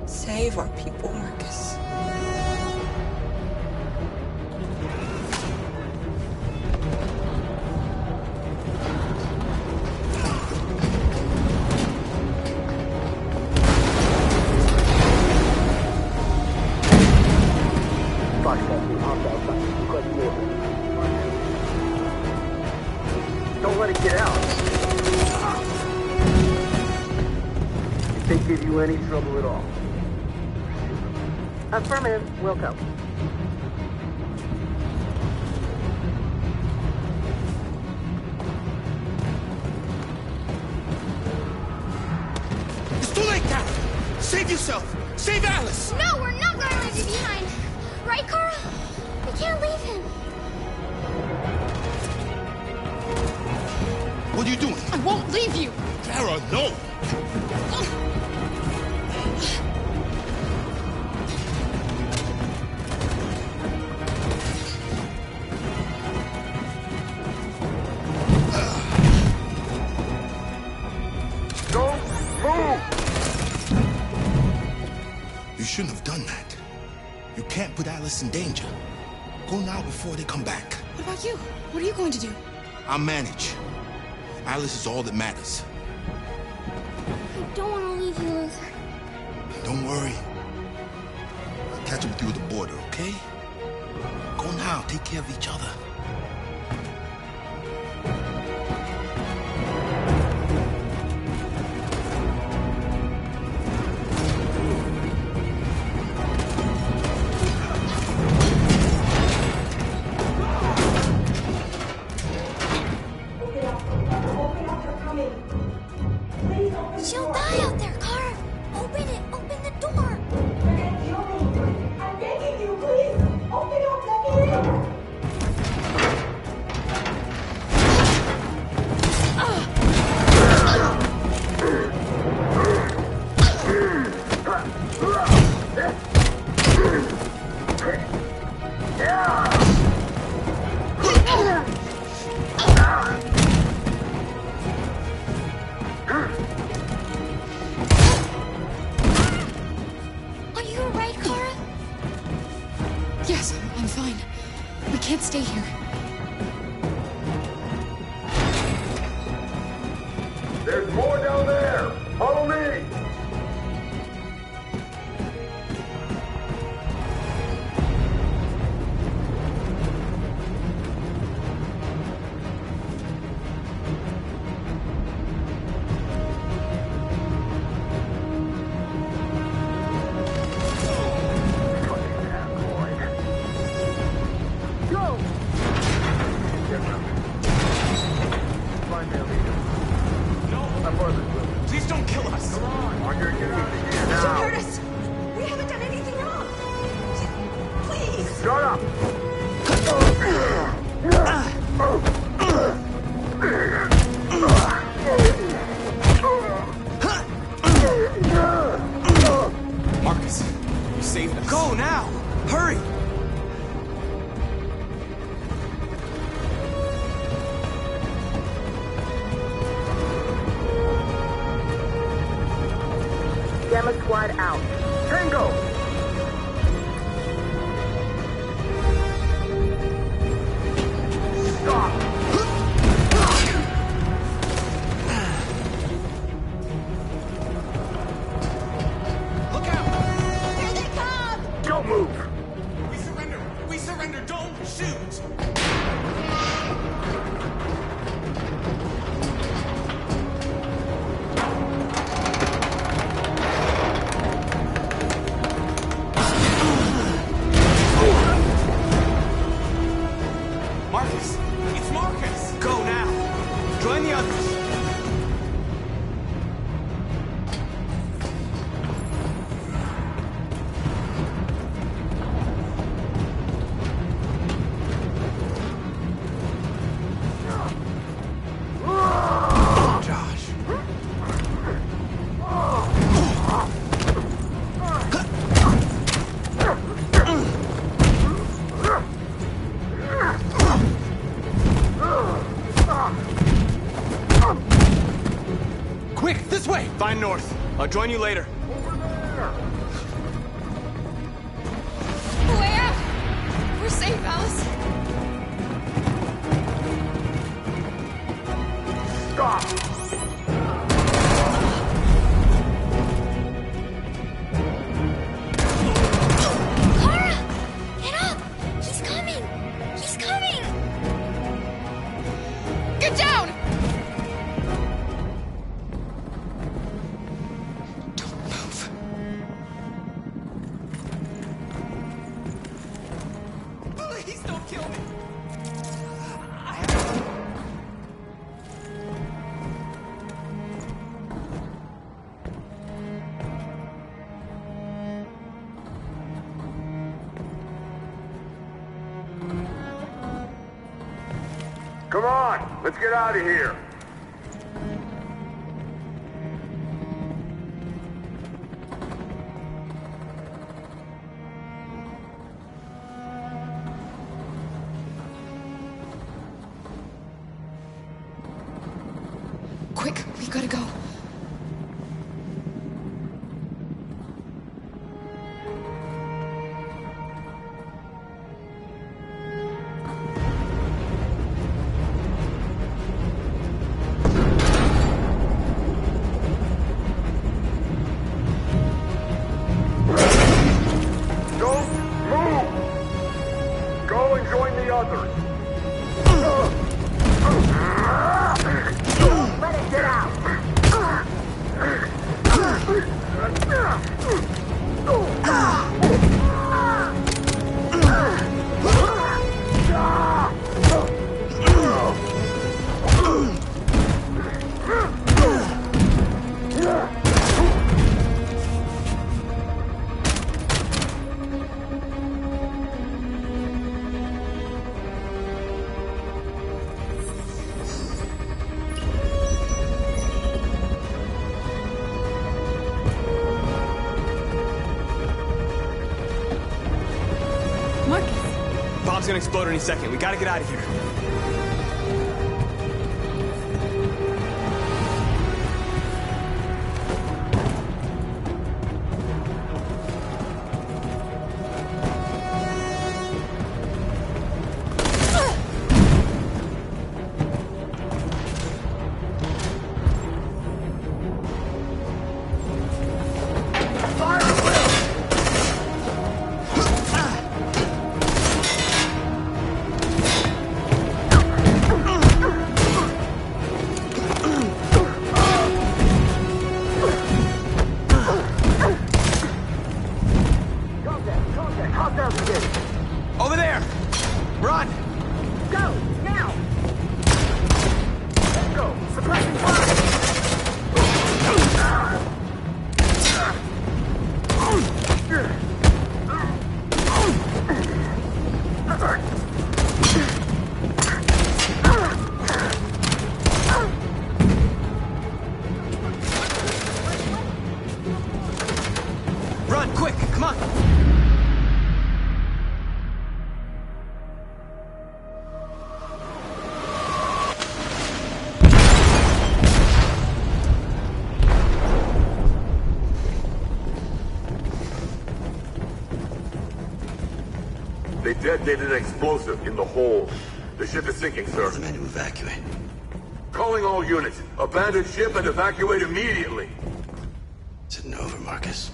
Save our people, Marcus. Don't let it get out. If they give you any trouble at all. Affirmative, will go. It's too late, Carol! Save yourself! Save Alice! No, we're not going to leave you behind. Right, Kara? We can't leave him. What are you doing? I won't leave you. Clara, no! Don't move! You shouldn't have done that. You can't put Alice in danger. Go now before they come back. What about you? What are you going to do? I'll manage. Alice is all that matters. I don't want to leave you, Luther. Don't worry. I'll catch up with you at the border, okay? Go now. Take care of each other. She'll die out there, Kara. Open it. Open the door. I'm begging you, please. Open up, let me in. There's more down there! Follow me! Please don't kill us! Come on! Roger, get out of here Mr. now! Curtis! We haven't done anything wrong! Please! Shut up! Marcus, you saved us. Go now! Hurry! Gamma Squad out. Tango! Stop! Look out! Here they come! Don't move! We surrender! We surrender! Don't shoot! Marcus! It's Marcus! Go now! Join the others! Josh. Quick, this way! Find North. I'll join you later. Way out! We're safe, Alice. Stop! Kara! Get up! He's coming! He's coming! Get down! Please don't kill me! Come on! Let's get out of here! Quick, we gotta go. Don't move! Go and join the others! Let it get out! Bomb's gonna explode any second. We gotta get out of here. Detonated explosive in the hold. The ship is sinking, sir. The men to evacuate. Calling all units. Abandon ship and evacuate immediately. Is it over, Marcus?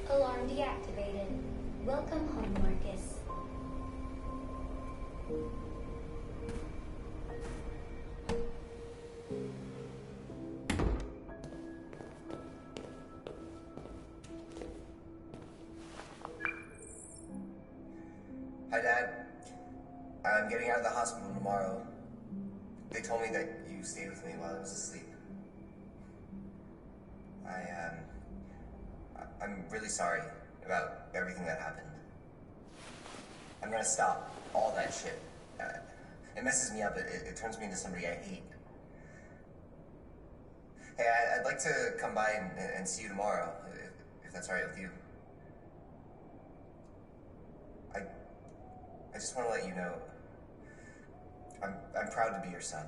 Alarm deactivated. Welcome home, Marcus. Hi, Dad. I'm getting out of the hospital tomorrow. They told me that you stayed with me while I was asleep. I'm really sorry about everything that happened. I'm gonna stop all that shit. It messes me up. It turns me into somebody I hate. Hey, I'd like to come by and see you tomorrow, if that's all right with you. I just want to let you know, I'm proud to be your son.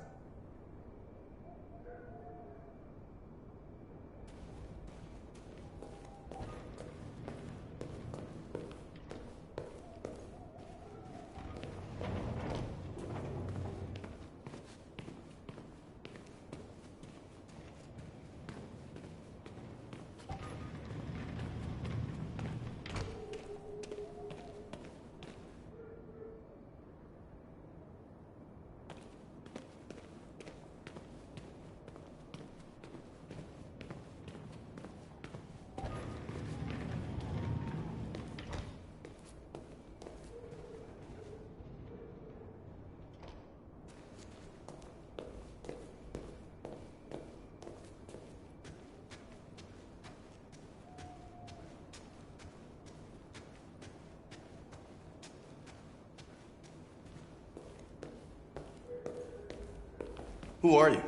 Who are you?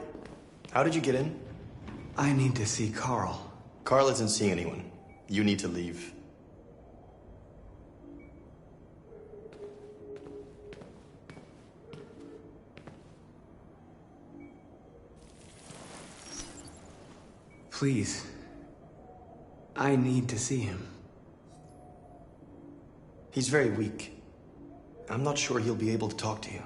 How did you get in? I need to see Carl. Carl isn't seeing anyone. You need to leave. Please. I need to see him. He's very weak. I'm not sure he'll be able to talk to you.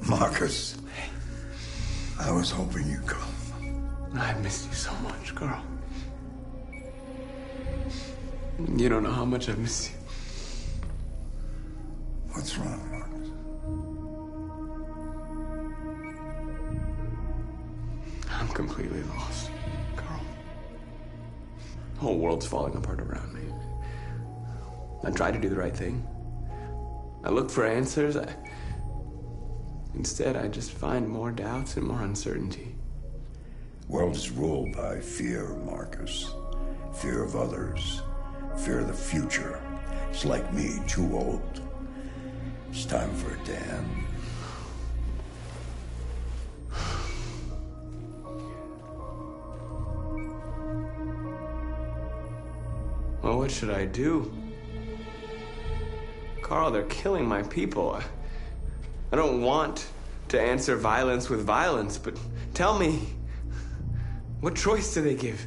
Marcus, I was hoping you'd come. I've missed you so much, Carl. You don't know how much I've missed you. What's wrong, Marcus? I'm completely lost, Carl. The whole world's falling apart around me. I tried to do the right thing. I look for answers. Instead, I just find more doubts and more uncertainty. World is ruled by fear, Marcus. Fear of others. Fear of the future. It's like me, too old. It's time for a dam. Well, what should I do? Carl, they're killing my people. I don't want to answer violence with violence, but tell me, what choice do they give?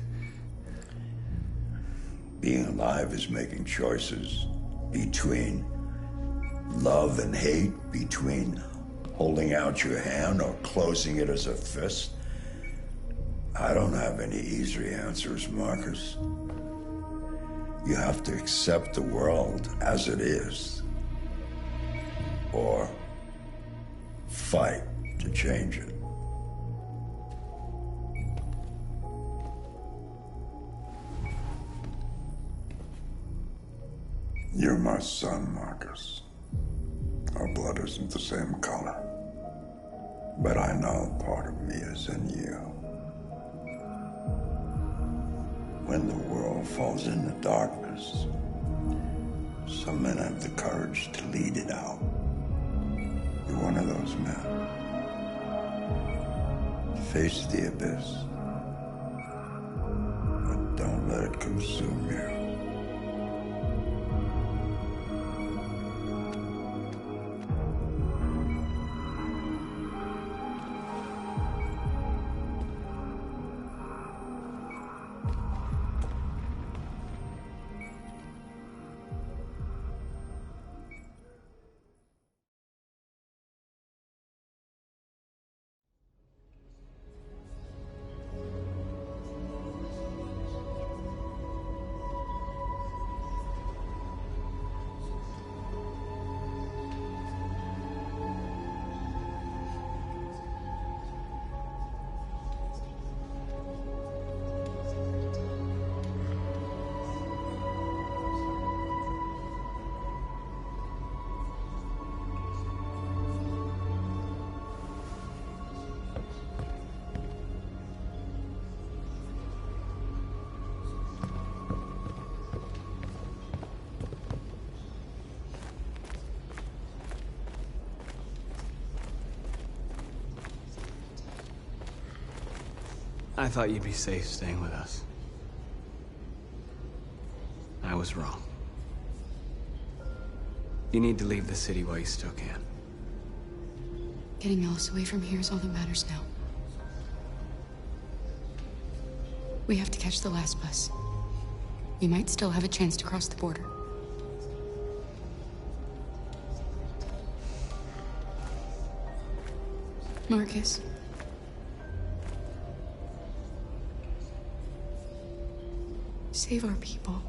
Being alive is making choices between love and hate, between holding out your hand or closing it as a fist. I don't have any easy answers, Marcus. You have to accept the world as it is, or fight to change it. You're my son, Marcus. Our blood isn't the same color, but I know part of me is in you. When the world falls into darkness, some men have the courage to lead it out. You're one of those men. Face the abyss, but don't let it consume you. I thought you'd be safe staying with us. I was wrong. You need to leave the city while you still can. Getting Alice away from here is all that matters now. We have to catch the last bus. We might still have a chance to cross the border. Marcus. Save our people.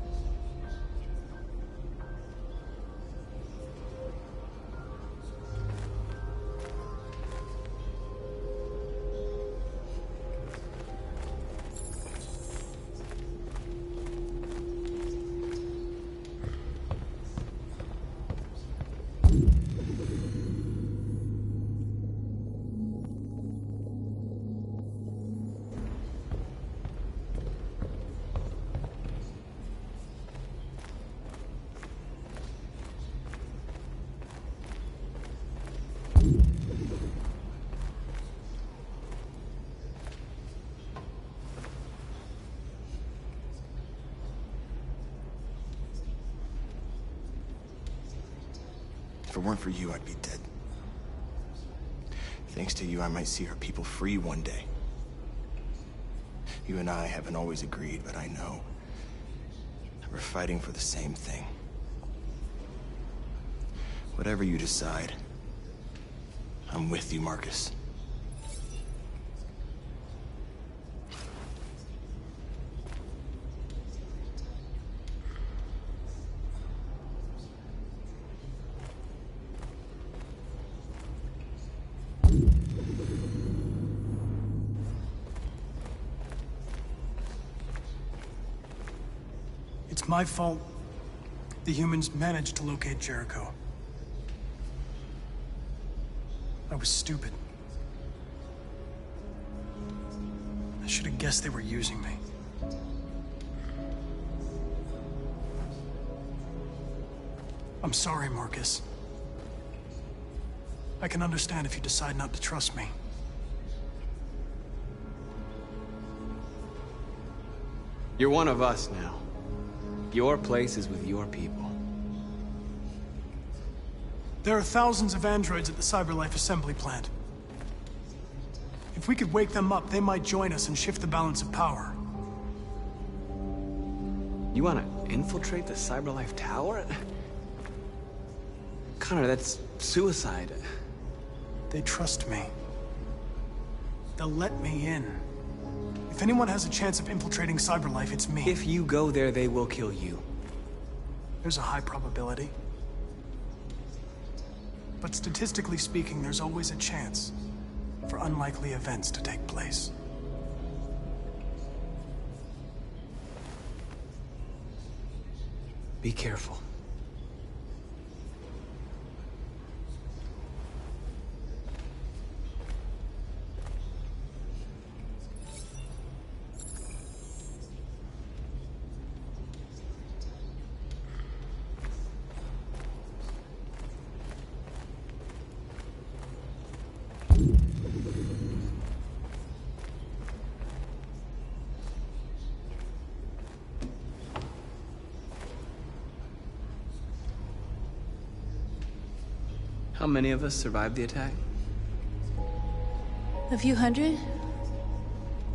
If it weren't for you, I'd be dead. Thanks to you, I might see our people free one day. You and I haven't always agreed, but I know that we're fighting for the same thing. Whatever you decide, I'm with you, Marcus. It's my fault the humans managed to locate Jericho. I was stupid. I should have guessed they were using me. I'm sorry, Marcus. I can understand if you decide not to trust me. You're one of us now. Your place is with your people. There are thousands of androids at the CyberLife assembly plant. If we could wake them up, they might join us and shift the balance of power. You want to infiltrate the CyberLife tower? Connor, that's suicide. They trust me. They'll let me in. If anyone has a chance of infiltrating CyberLife, it's me. If you go there, they will kill you. There's a high probability. But statistically speaking, there's always a chance for unlikely events to take place. Be careful. How many of us survived the attack? A few hundred?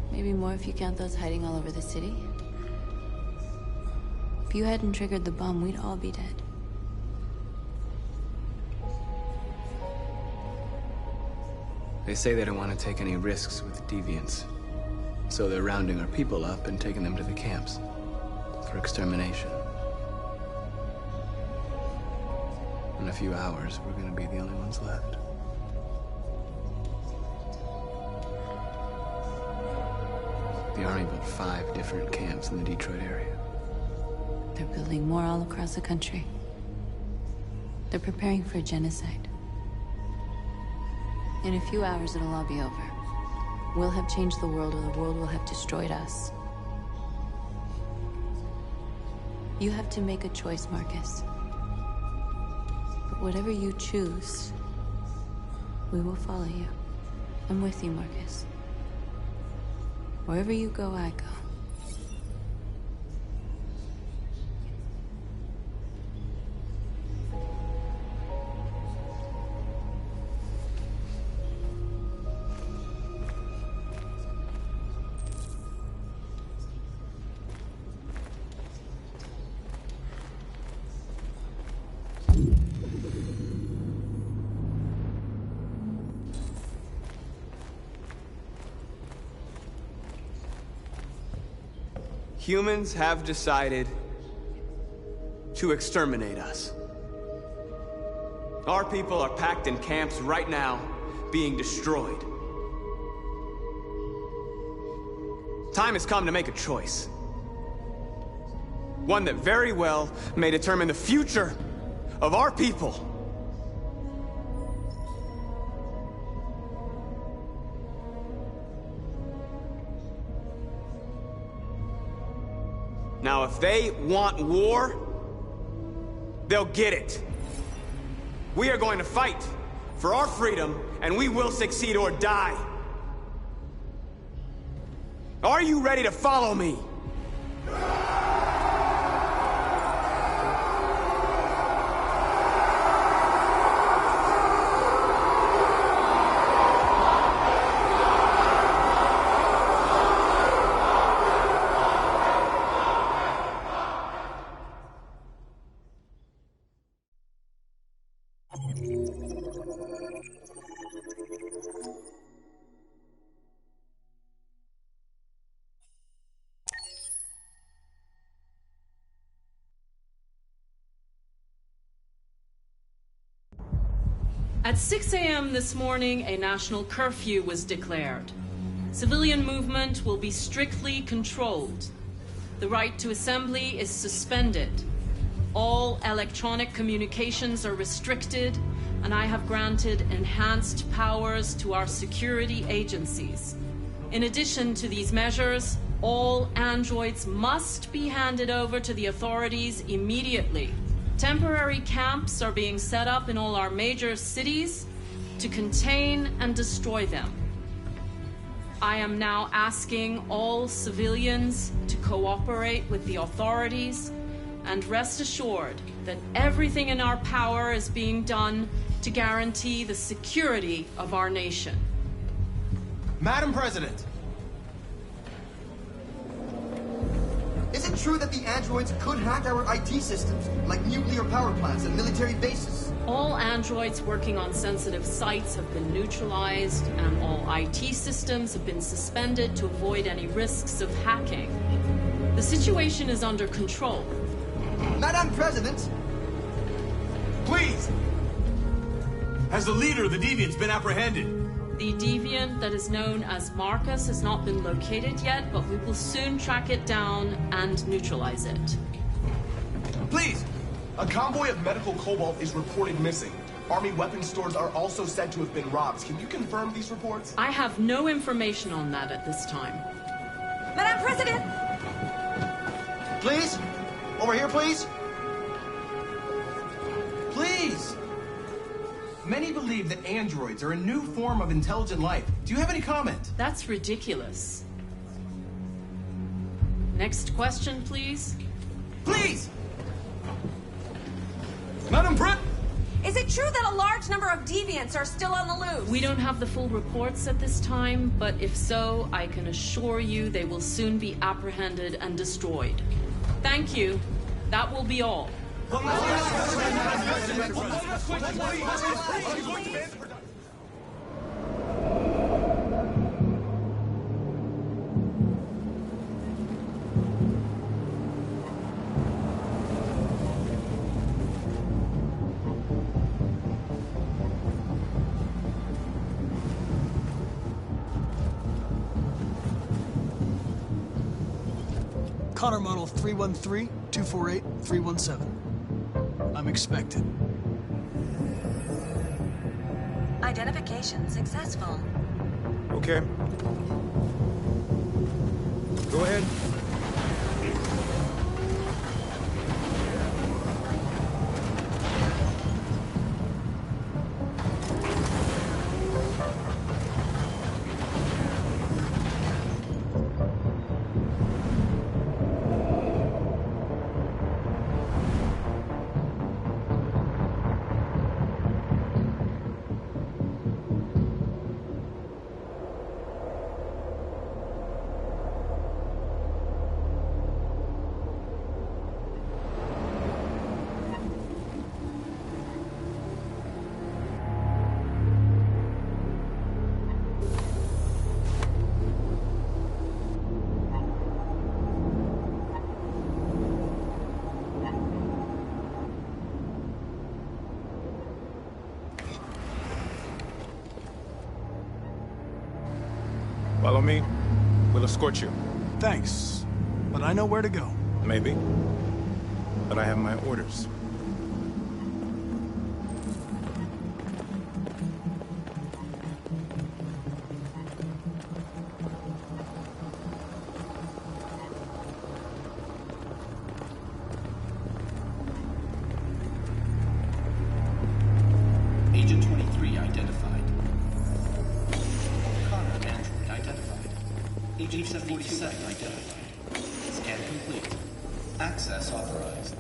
Maybe more if you count those hiding all over the city. If you hadn't triggered the bomb, we'd all be dead. They say they don't want to take any risks with deviants. So they're rounding our people up and taking them to the camps for extermination. In a few hours, we're gonna be the only ones left. The Army built 5 different camps in the Detroit area. They're building more all across the country. They're preparing for a genocide. In a few hours, it'll all be over. We'll have changed the world, or the world will have destroyed us. You have to make a choice, Marcus. But whatever you choose, we will follow you. I'm with you, Marcus. Wherever you go, I go. Humans have decided to exterminate us. Our people are packed in camps right now, being destroyed. Time has come to make a choice. One that very well may determine the future of our people. Now, if they want war, they'll get it. We are going to fight for our freedom, and we will succeed or die. Are you ready to follow me? At 6 a.m. this morning, a national curfew was declared. Civilian movement will be strictly controlled. The right to assembly is suspended. All electronic communications are restricted, and I have granted enhanced powers to our security agencies. In addition to these measures, all androids must be handed over to the authorities immediately. Temporary camps are being set up in all our major cities to contain and destroy them. I am now asking all civilians to cooperate with the authorities, and rest assured that everything in our power is being done to guarantee the security of our nation. Madam President! Is it true that the androids could hack our IT systems, like nuclear power plants and military bases? All androids working on sensitive sites have been neutralized, and all IT systems have been suspended to avoid any risks of hacking. The situation is under control. Madam President! Please! Has the leader of the Deviants been apprehended? The deviant that is known as Marcus has not been located yet, but we will soon track it down and neutralize it. Please! A convoy of medical cobalt is reported missing. Army weapons stores are also said to have been robbed. Can you confirm these reports? I have no information on that at this time. Madam President! Please? Over here, please? Please! Many believe that androids are a new form of intelligent life. Do you have any comment? That's ridiculous. Next question, please. Please! Madam President! Is it true that a large number of deviants are still on the loose? We don't have the full reports at this time, but if so, I can assure you they will soon be apprehended and destroyed. Thank you. That will be all. Connor model 313-248-317. I'm expected. Identification successful. Okay. Go ahead. Follow me. We'll escort you. Thanks, but I know where to go. Maybe. But I have my orders. Agent 23 identified. Connor android identified. Agent 47 identified. Scan complete. Access authorized.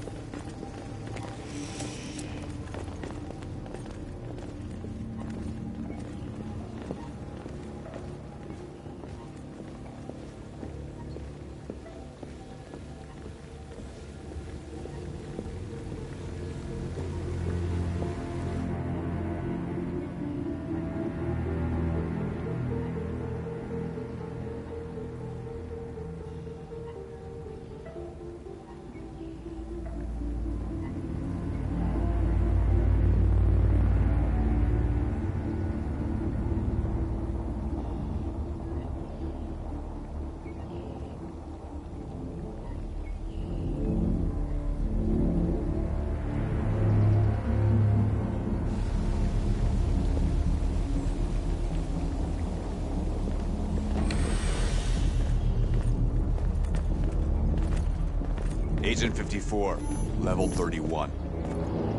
Agent 54, level 31.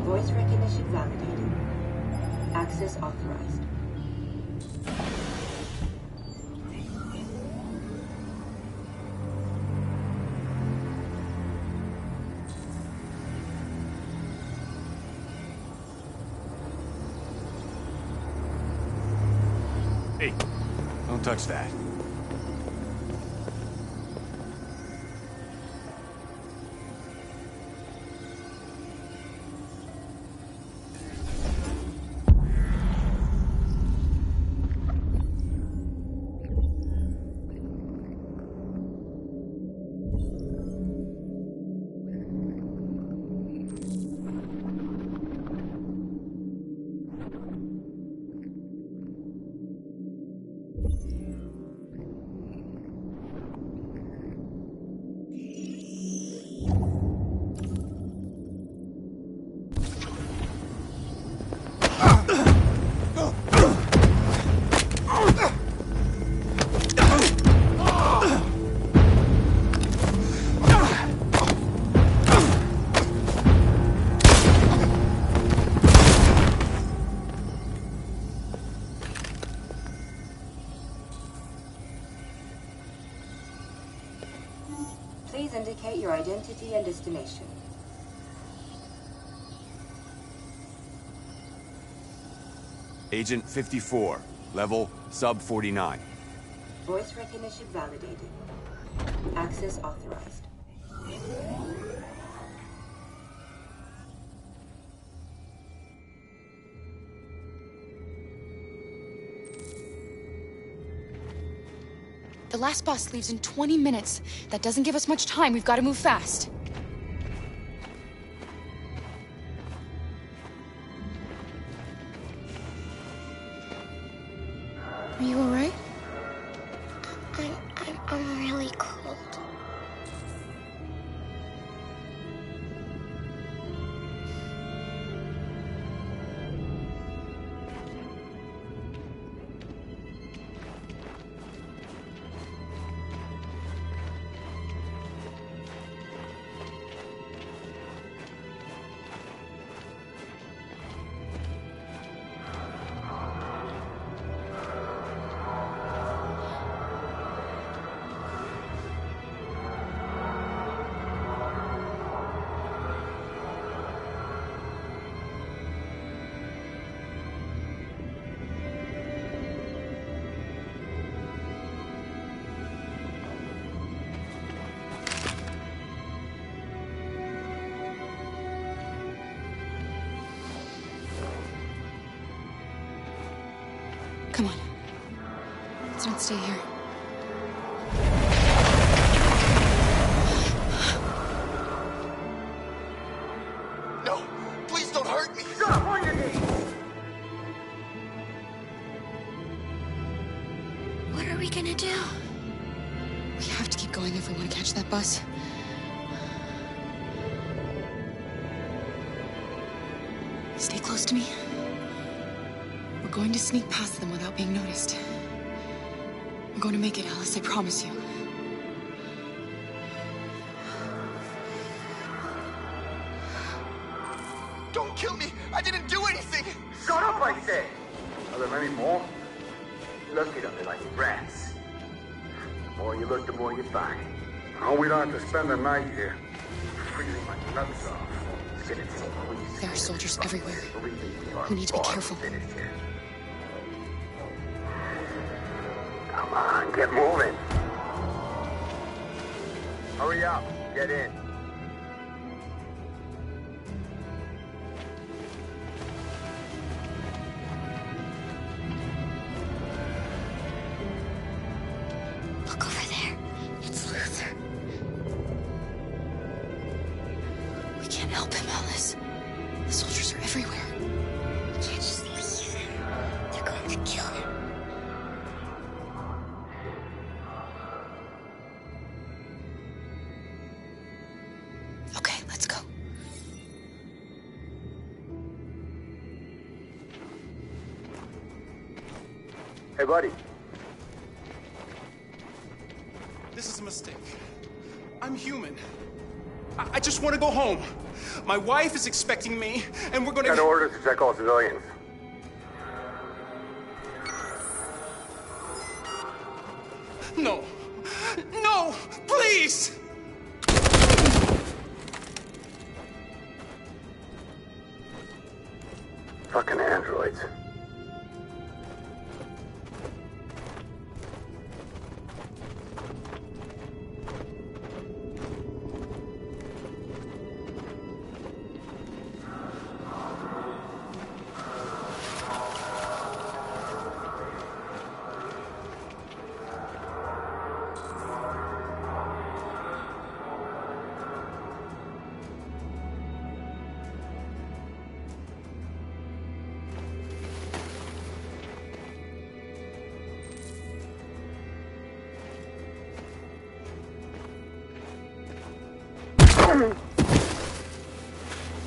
Voice recognition validated. Access authorized. Hey, don't touch that. Please indicate your identity and destination. Agent 54, level sub 49. Voice recognition validated. Access authorized. The last bus leaves in 20 minutes. That doesn't give us much time. We've got to move fast. Are you all right? I'm really cold. Come on. Let's not stay here. No! Please don't hurt me! Stop on your knees! What are we gonna do? We have to keep going if we want to catch that bus. Stay close to me. We're going to sneak past them without being noticed. We're going to make it, Alice, I promise you. Don't kill me! I didn't do anything! Shut up, I said! Are there many more? Look at them, they're like rats. The more you look, the more you find. Oh, we don't have to spend the night here. Freezing my nuts off. It's gonna take weeks. There are soldiers everywhere. Believe me, We need to be careful. Come on, get moving. Hurry up, get in. Look over there. It's Luther. We can't help him, Alice. The soldiers are everywhere. We can't just leave him. They're going to kill him. Okay, let's go. Hey, buddy. This is a mistake. I'm human. I just want to go home. My wife is expecting me, and we're gonna... Got orders to check all civilians. No. No! Please! Fucking androids.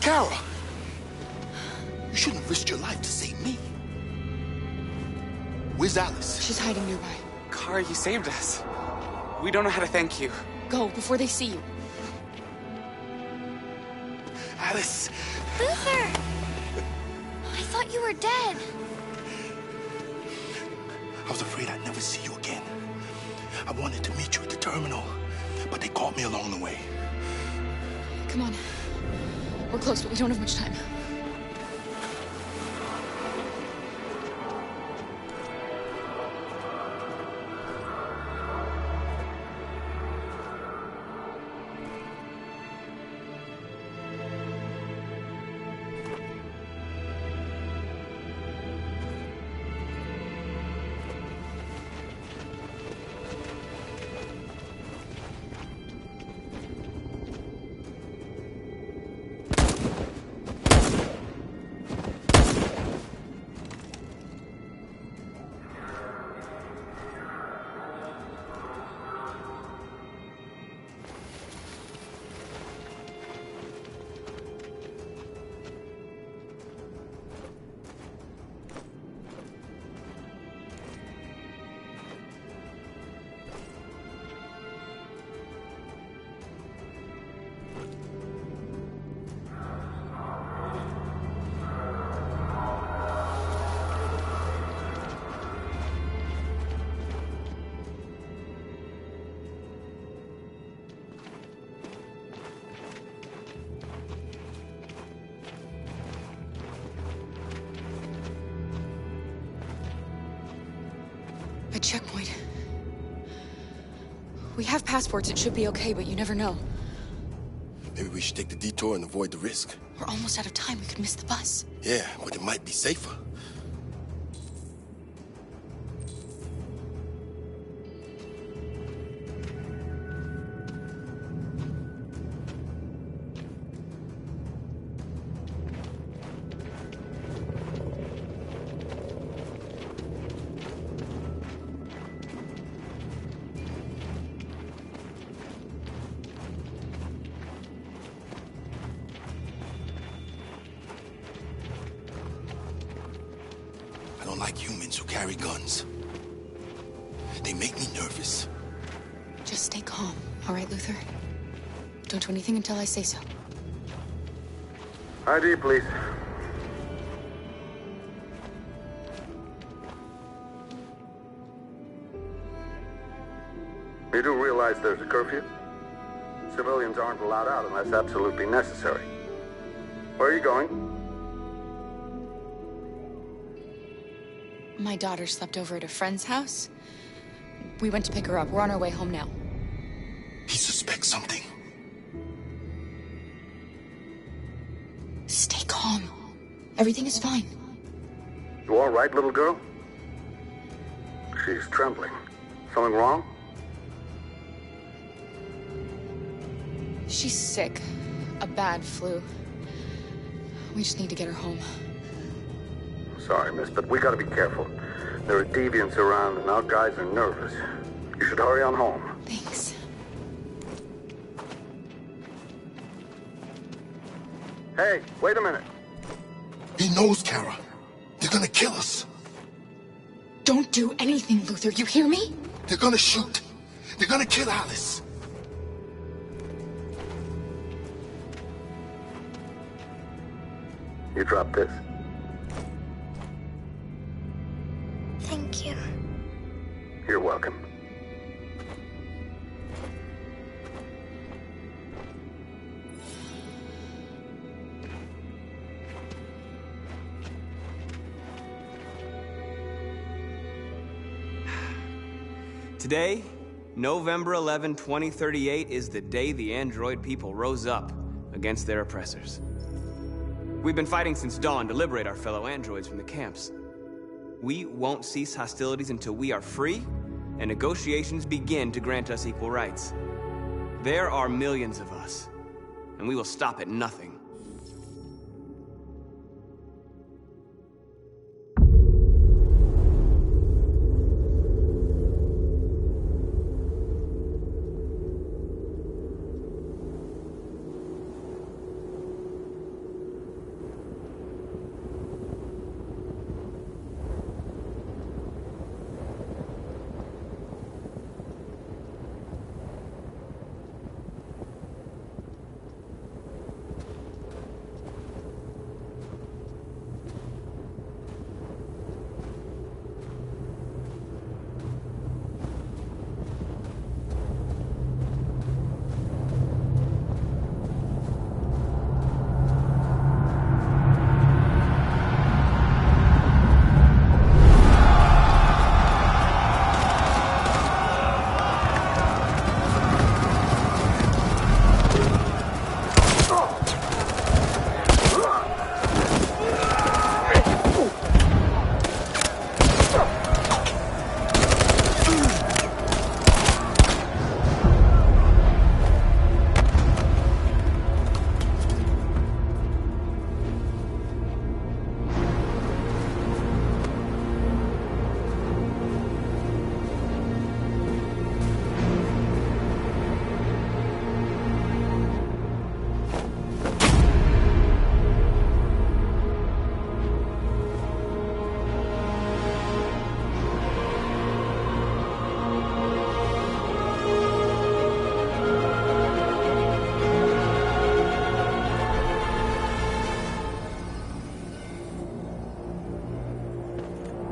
Kara! You shouldn't have risked your life to save me. Where's Alice? She's hiding nearby. Kara, you saved us. We don't know how to thank you. Go, before they see you. Alice! Luther! I thought you were dead. I was afraid I'd never see you again. I wanted to meet you at the terminal, but they caught me along the way. Come on. We're close, but we don't have much time. A checkpoint. We have passports, it should be okay, but you never know. Maybe we should take the detour and avoid the risk. We're almost out of time, we could miss the bus. Yeah, but it might be safer. I don't like humans who carry guns. They make me nervous. Just stay calm, all right, Luther? Don't do anything until I say so. ID, please. You do realize there's a curfew? Civilians aren't allowed out unless absolutely necessary. Where are you going? My daughter slept over at a friend's house. We went to pick her up. We're on our way home now. He suspects something. Stay calm. Everything is fine. You all right, little girl? She's trembling. Something wrong? She's sick. A bad flu. We just need to get her home. Sorry, miss, but we gotta be careful. There are deviants around and our guys are nervous. You should hurry on home. Thanks. Hey, wait a minute. He knows, Kara. They're gonna kill us. Don't do anything, Luther. You hear me? They're gonna shoot. They're gonna kill Alice. You drop this. Thank you. You're welcome. Today, November 11, 2038, is the day the android people rose up against their oppressors. We've been fighting since dawn to liberate our fellow androids from the camps. We won't cease hostilities until we are free and negotiations begin to grant us equal rights. There are millions of us, and we will stop at nothing.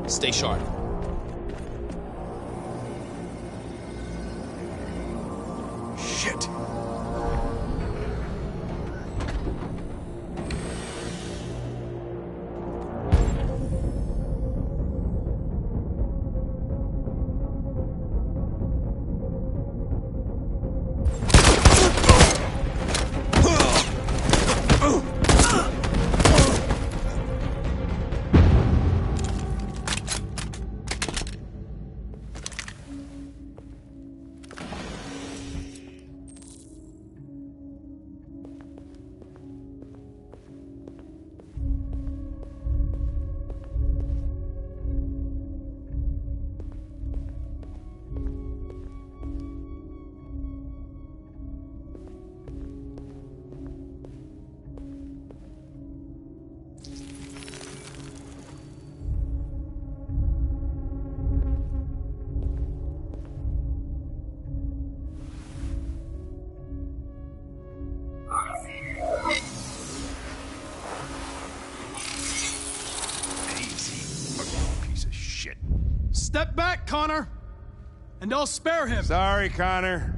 Stay sharp. Shit. Step back, Connor! And I'll spare him! Sorry, Connor.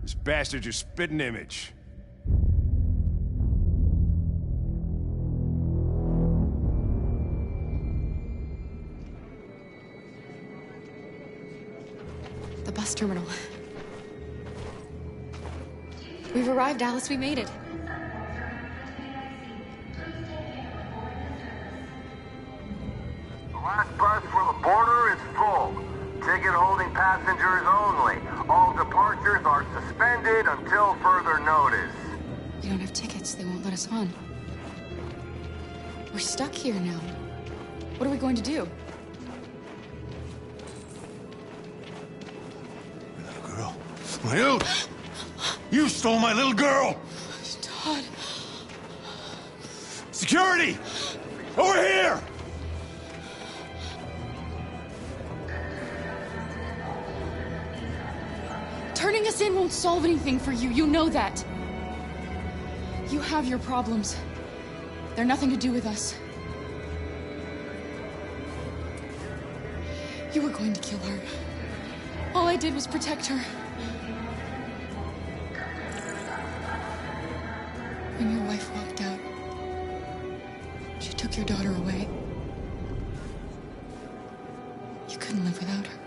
This bastard's your spitting image. The bus terminal. We've arrived, Alice. We made it. The last bus for the border is full. Ticket-holding passengers only. All departures are suspended until further notice. We don't have tickets. They won't let us on. We're stuck here now. What are we going to do? Girl. You! You stole my little girl! Todd. Security! Over here! Turning us in won't solve anything for you. You know that. You have your problems. They're nothing to do with us. You were going to kill her. All I did was protect her. When your wife walked out, she took your daughter away. You couldn't live without her.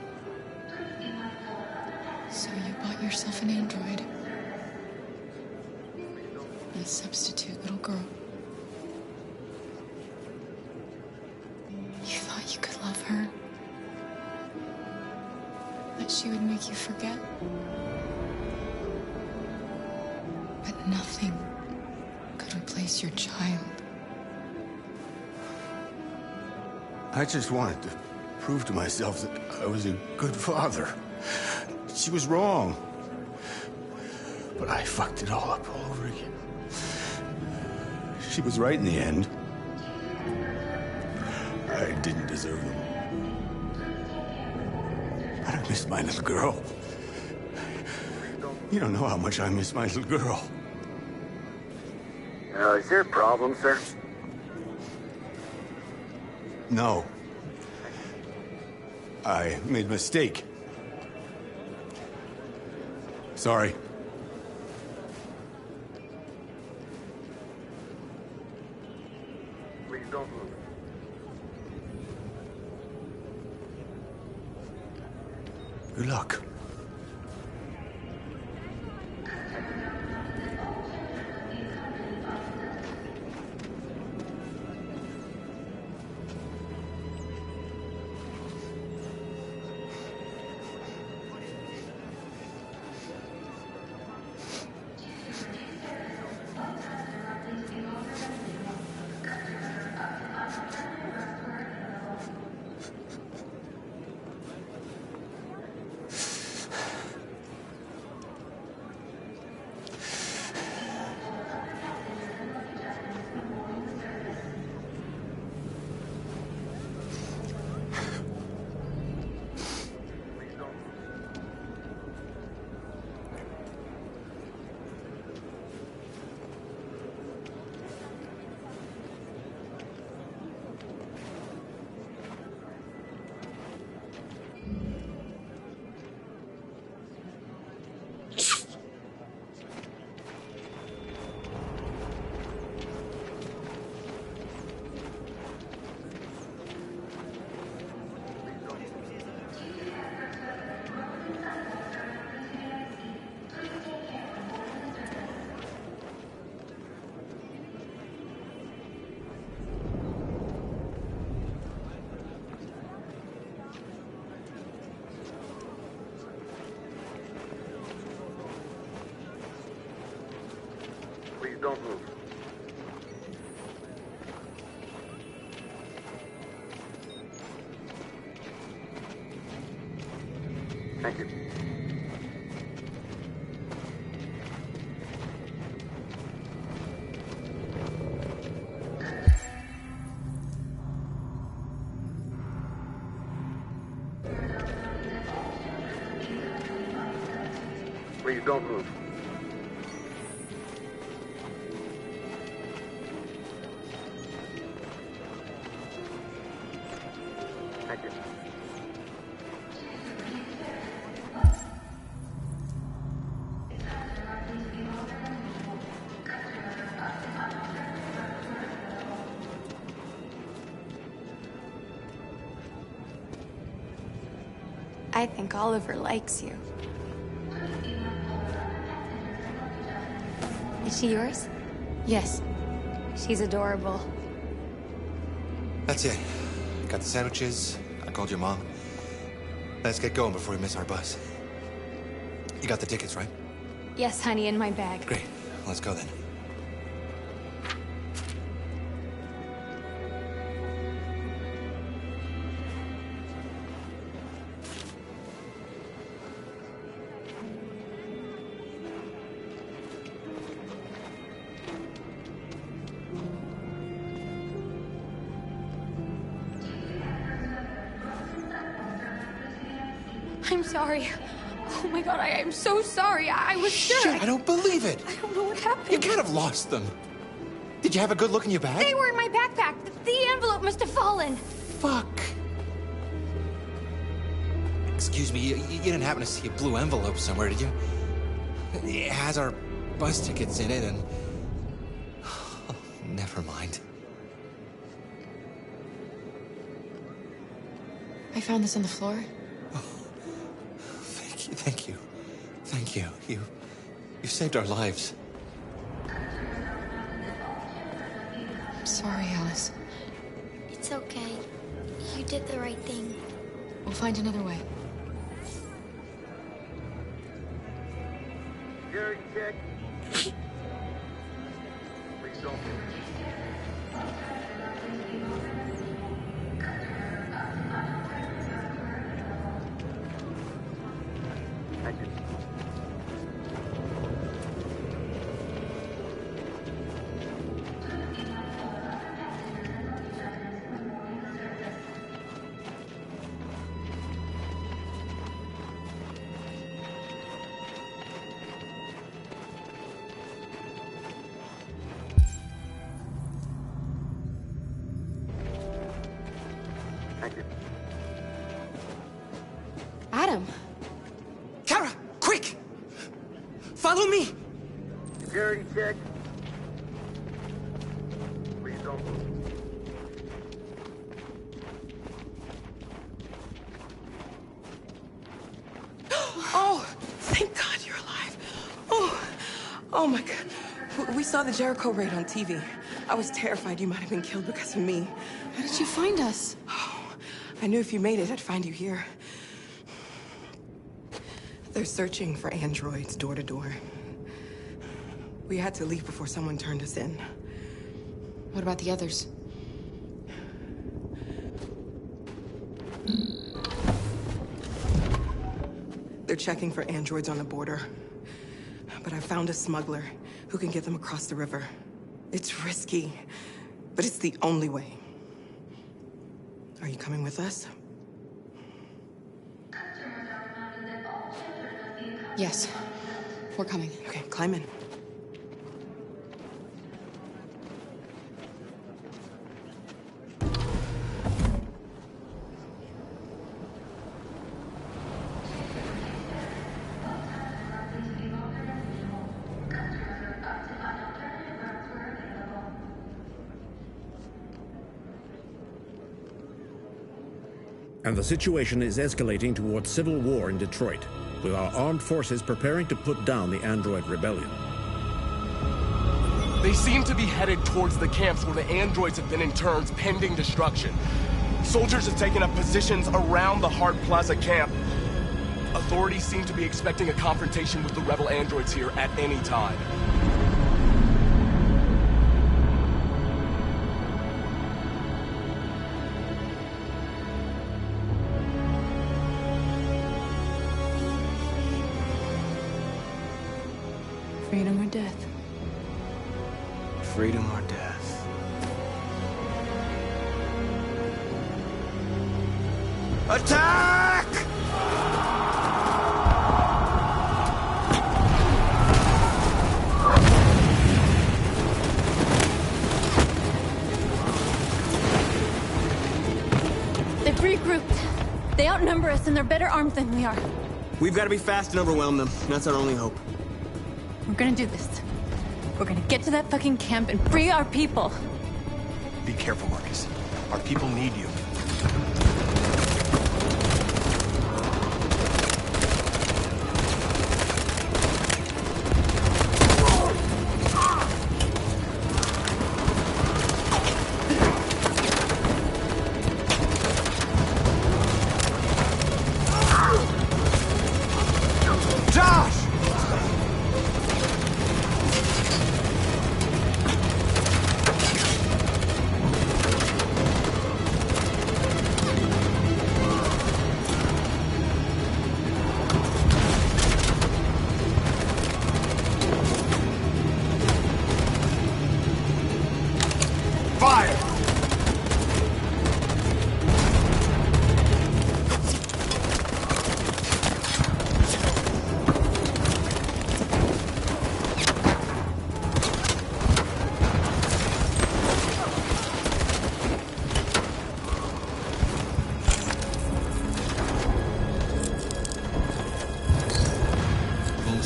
So you bought yourself an android. A substitute little girl. You thought you could love her. That she would make you forget. But nothing could replace your child. I just wanted to prove to myself that I was a good father. She was wrong. But I fucked it all up all over again. She was right in the end. I didn't deserve them. But I miss my little girl. You don't know how much I miss my little girl. Is there a problem, sir? No. I made a mistake. Sorry. Please don't move. Good luck. Please don't move. Thank you. Please don't move. Thank you. I think Oliver likes you. Is she yours? Yes. She's adorable. That's it. Got the sandwiches. I called your mom. Let's get going before we miss our bus. You got the tickets, right? Yes, honey, in my bag. Great. Let's go then. I'm sorry. Oh my god, I am so sorry. I was sure. Shit, I don't believe it. I don't know what happened. You can't have lost them. Did you have a good look in your bag? They were in my backpack. The envelope must have fallen. Fuck. Excuse me, you didn't happen to see a blue envelope somewhere, did you? It has our bus tickets in it, and... Oh, never mind. I found this on the floor. Thank you, thank you. Thank you. You saved our lives. I'm sorry, Alice. It's okay. You did the right thing. We'll find another way. Security check. Please don't. Thank you. Thank you. Adam! Kara, quick! Follow me! Security check. Please don't move. Oh, thank God you're alive. Oh my God. We saw the Jericho raid on TV. I was terrified you might have been killed because of me. How did you find us? Oh, I knew if you made it, I'd find you here. They're searching for androids door to door. We had to leave before someone turned us in. What about the others? They're checking for androids on the border. But I found a smuggler who can get them across the river. It's risky, but it's the only way. Are you coming with us? Yes. We're coming. Okay, climb in. And the situation is escalating towards civil war in Detroit, with our armed forces preparing to put down the android rebellion. They seem to be headed towards the camps where the androids have been interned pending destruction. Soldiers have taken up positions around the Hart Plaza camp. Authorities seem to be expecting a confrontation with the rebel androids here at any time. Freedom or death? Freedom or death? Attack! They've regrouped. They outnumber us and they're better armed than we are. We've got to be fast and overwhelm them. That's our only hope. We're gonna do this. We're gonna get to that fucking camp and free our people. Be careful, Marcus. Our people need you.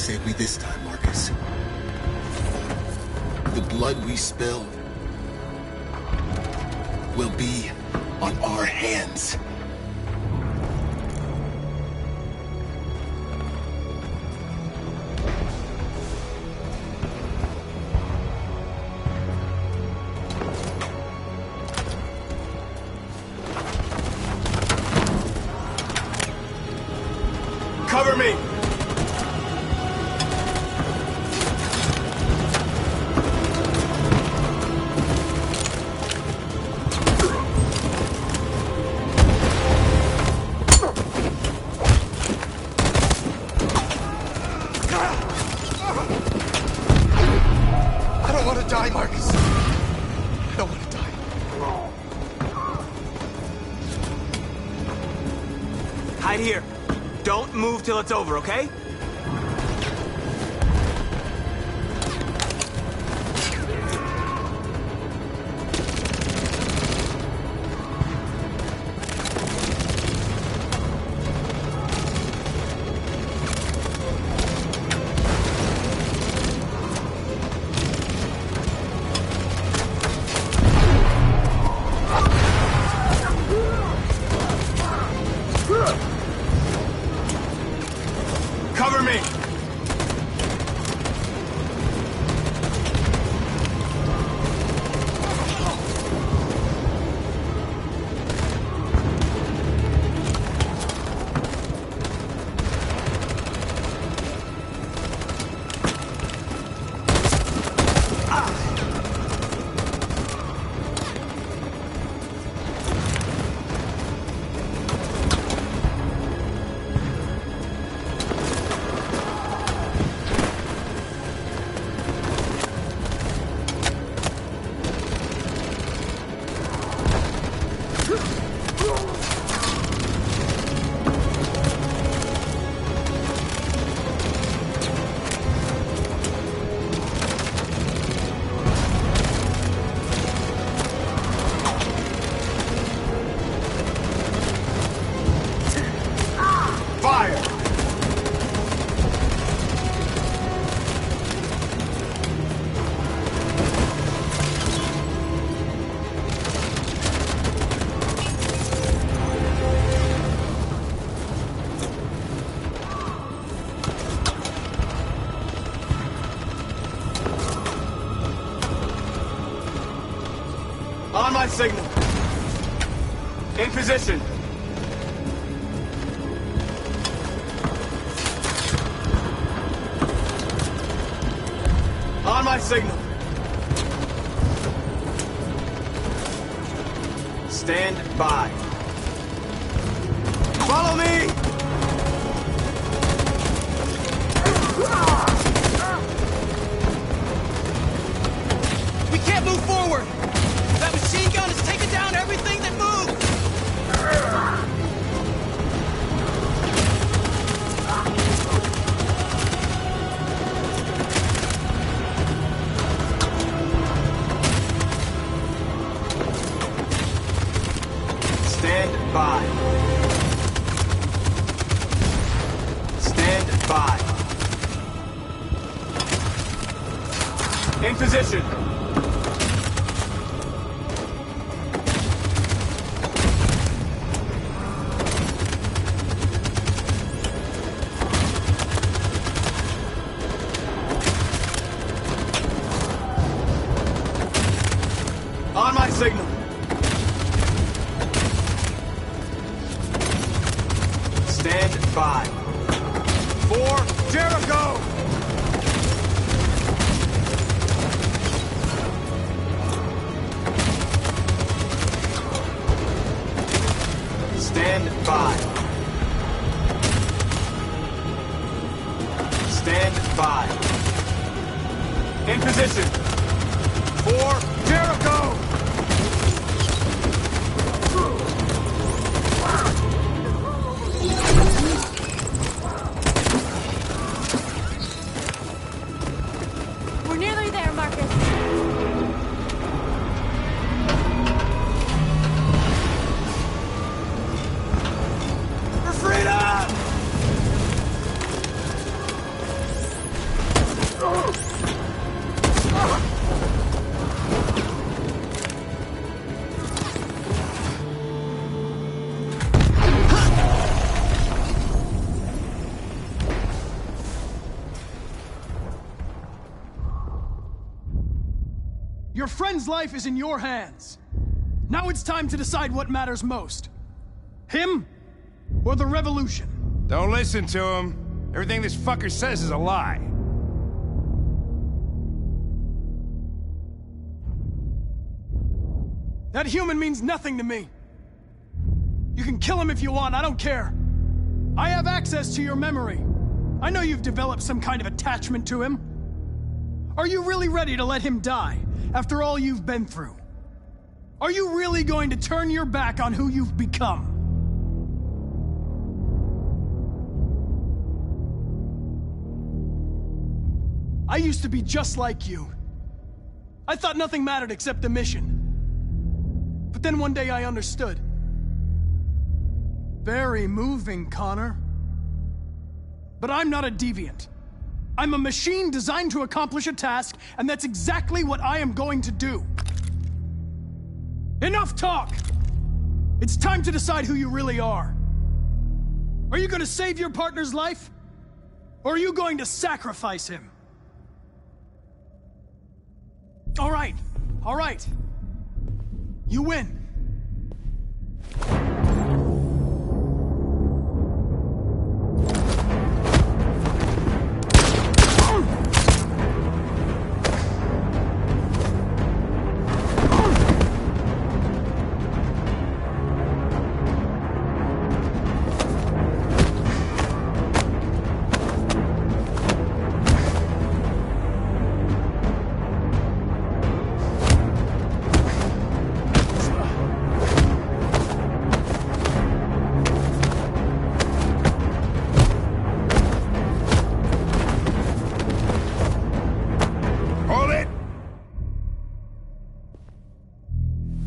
save me this time, Marcus. The blood we spill will be on our hands. Cover me! I don't want to die, Marcus. I don't want to die. Hide here. Don't move till it's over, okay? Cover me! Fire! On my signal. In position. On my signal. Stand by. Follow me! We can't move forward! That machine gun is taking down everything that moves! Stand by. Stand by. In position. On my signal. Stand by. For Jericho! Stand by. Stand by. In position. For Jericho! We're nearly there, Marcus. For freedom! Your friend's life is in your hands. Now it's time to decide what matters most. Him or the revolution? Don't listen to him. Everything this fucker says is a lie. That human means nothing to me. You can kill him if you want, I don't care. I have access to your memory. I know you've developed some kind of attachment to him. Are you really ready to let him die after all you've been through? Are you really going to turn your back on who you've become? I used to be just like you. I thought nothing mattered except the mission. But then one day I understood. Very moving, Connor. But I'm not a deviant. I'm a machine designed to accomplish a task, and that's exactly what I am going to do. Enough talk! It's time to decide who you really are. Are you going to save your partner's life? Or are you going to sacrifice him? All right. You win.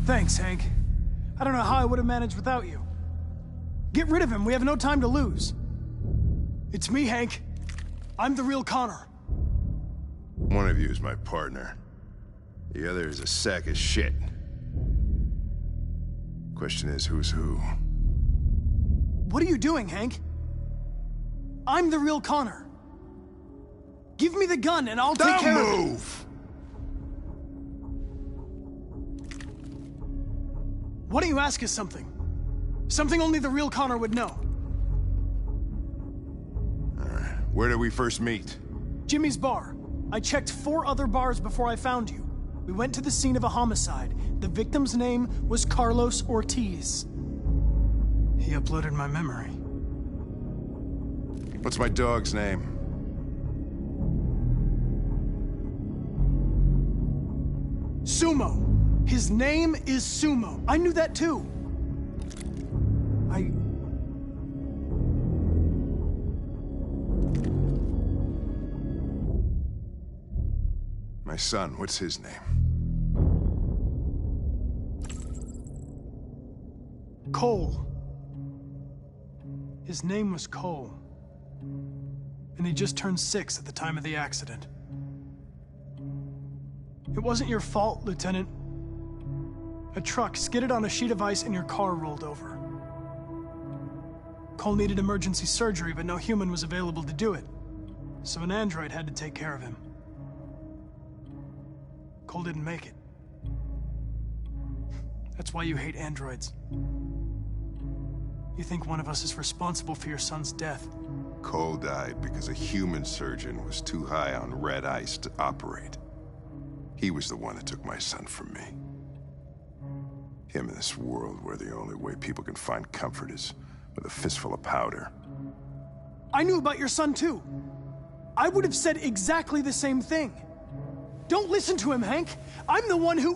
Thanks, Hank. I don't know how I would have managed without you. Get rid of him, we have no time to lose. It's me, Hank. I'm the real Connor. One of you is my partner. The other is a sack of shit. Question is, who's who? What are you doing, Hank? I'm the real Connor. Give me the gun and I'll take care of it. Don't move! Why don't you ask us something? Something only the real Connor would know. Alright, where did we first meet? Jimmy's bar. I checked 4 other bars before I found you. We went to the scene of a homicide. The victim's name was Carlos Ortiz. He uploaded my memory. What's my dog's name? Sumo. His name is Sumo. I knew that too. My son, what's his name? Cole. His name was Cole. And he just turned 6 at the time of the accident. It wasn't your fault, Lieutenant. A truck skidded on a sheet of ice and your car rolled over. Cole needed emergency surgery, but no human was available to do it. So an android had to take care of him. Cole didn't make it. That's why you hate androids. You think one of us is responsible for your son's death. Cole died because a human surgeon was too high on red ice to operate. He was the one that took my son from me. Him in this world where the only way people can find comfort is with a fistful of powder. I knew about your son too. I would have said exactly the same thing. Don't listen to him, Hank. I'm the one who...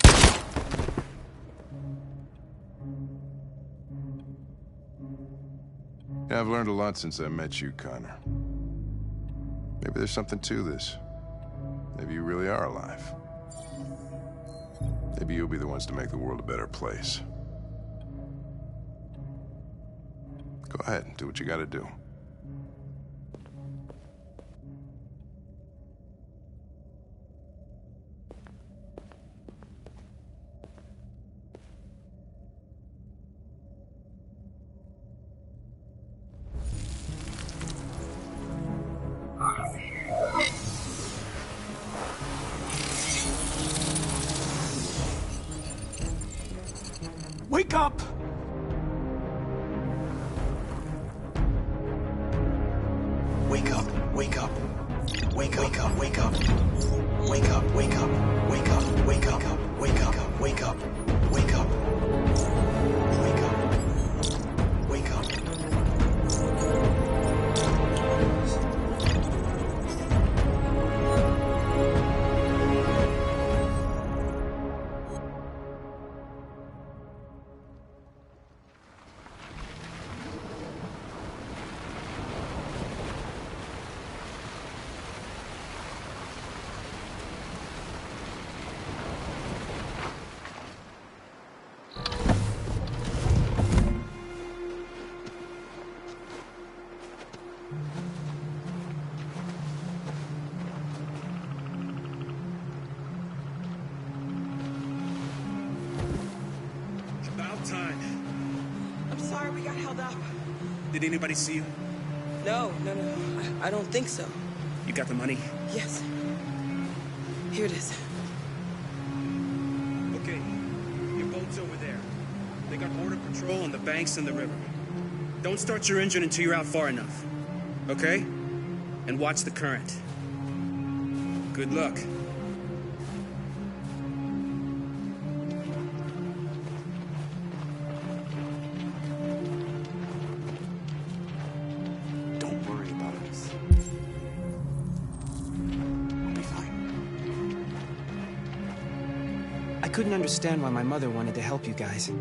Yeah, I've learned a lot since I met you, Connor. Maybe there's something to this. Maybe you really are alive. Maybe you'll be the ones to make the world a better place. Go ahead and do what you gotta do. Wake up! Wake up, wake up. Wake up, wake up, wake up. Wake up, wake up, wake up, wake up, wake up, wake up, wake up. Wake up. Wake up. About time. I'm sorry we got held up. Did anybody see you? No. I don't think so. You got the money? Yes. Here it is. Okay. Your boat's over there. They got border patrol on the banks and the river. Don't start your engine until you're out far enough. Okay? And watch the current. Good luck. Don't worry about us. We'll be fine. I couldn't understand why my mother wanted to help you guys.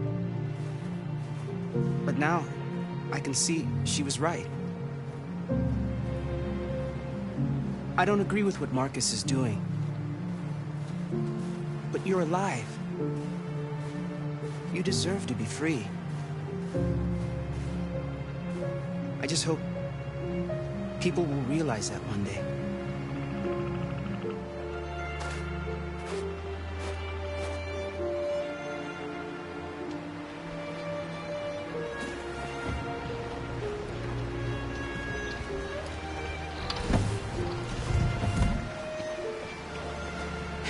But now, I can see she was right. I don't agree with what Marcus is doing. But you're alive. You deserve to be free. I just hope people will realize that one day.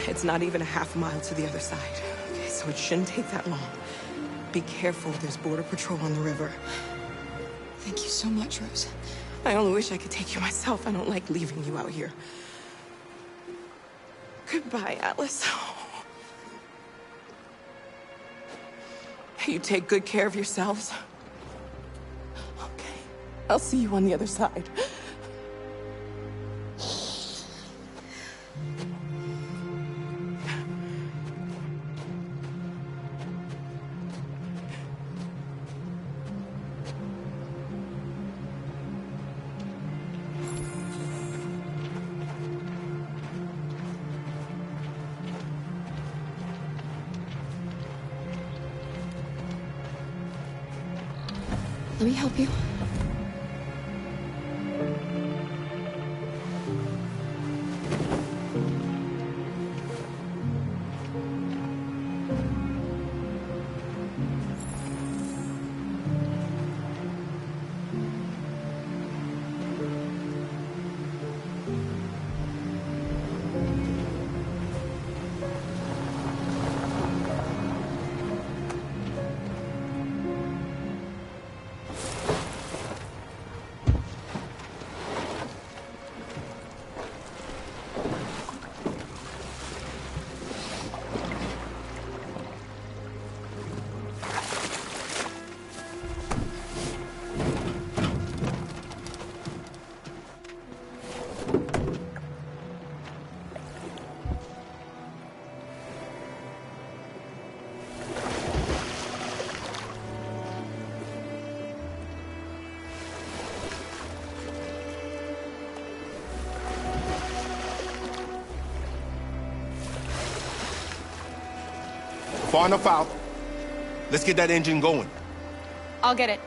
It's not even a half mile to the other side. Okay, so it shouldn't take that long. Be careful, there's border patrol on the river. Thank you so much, Rose. I only wish I could take you myself. I don't like leaving you out here. Goodbye, Alice. You take good care of yourselves. Okay, I'll see you on the other side. Let me help you. Far enough out. Let's get that engine going. I'll get it.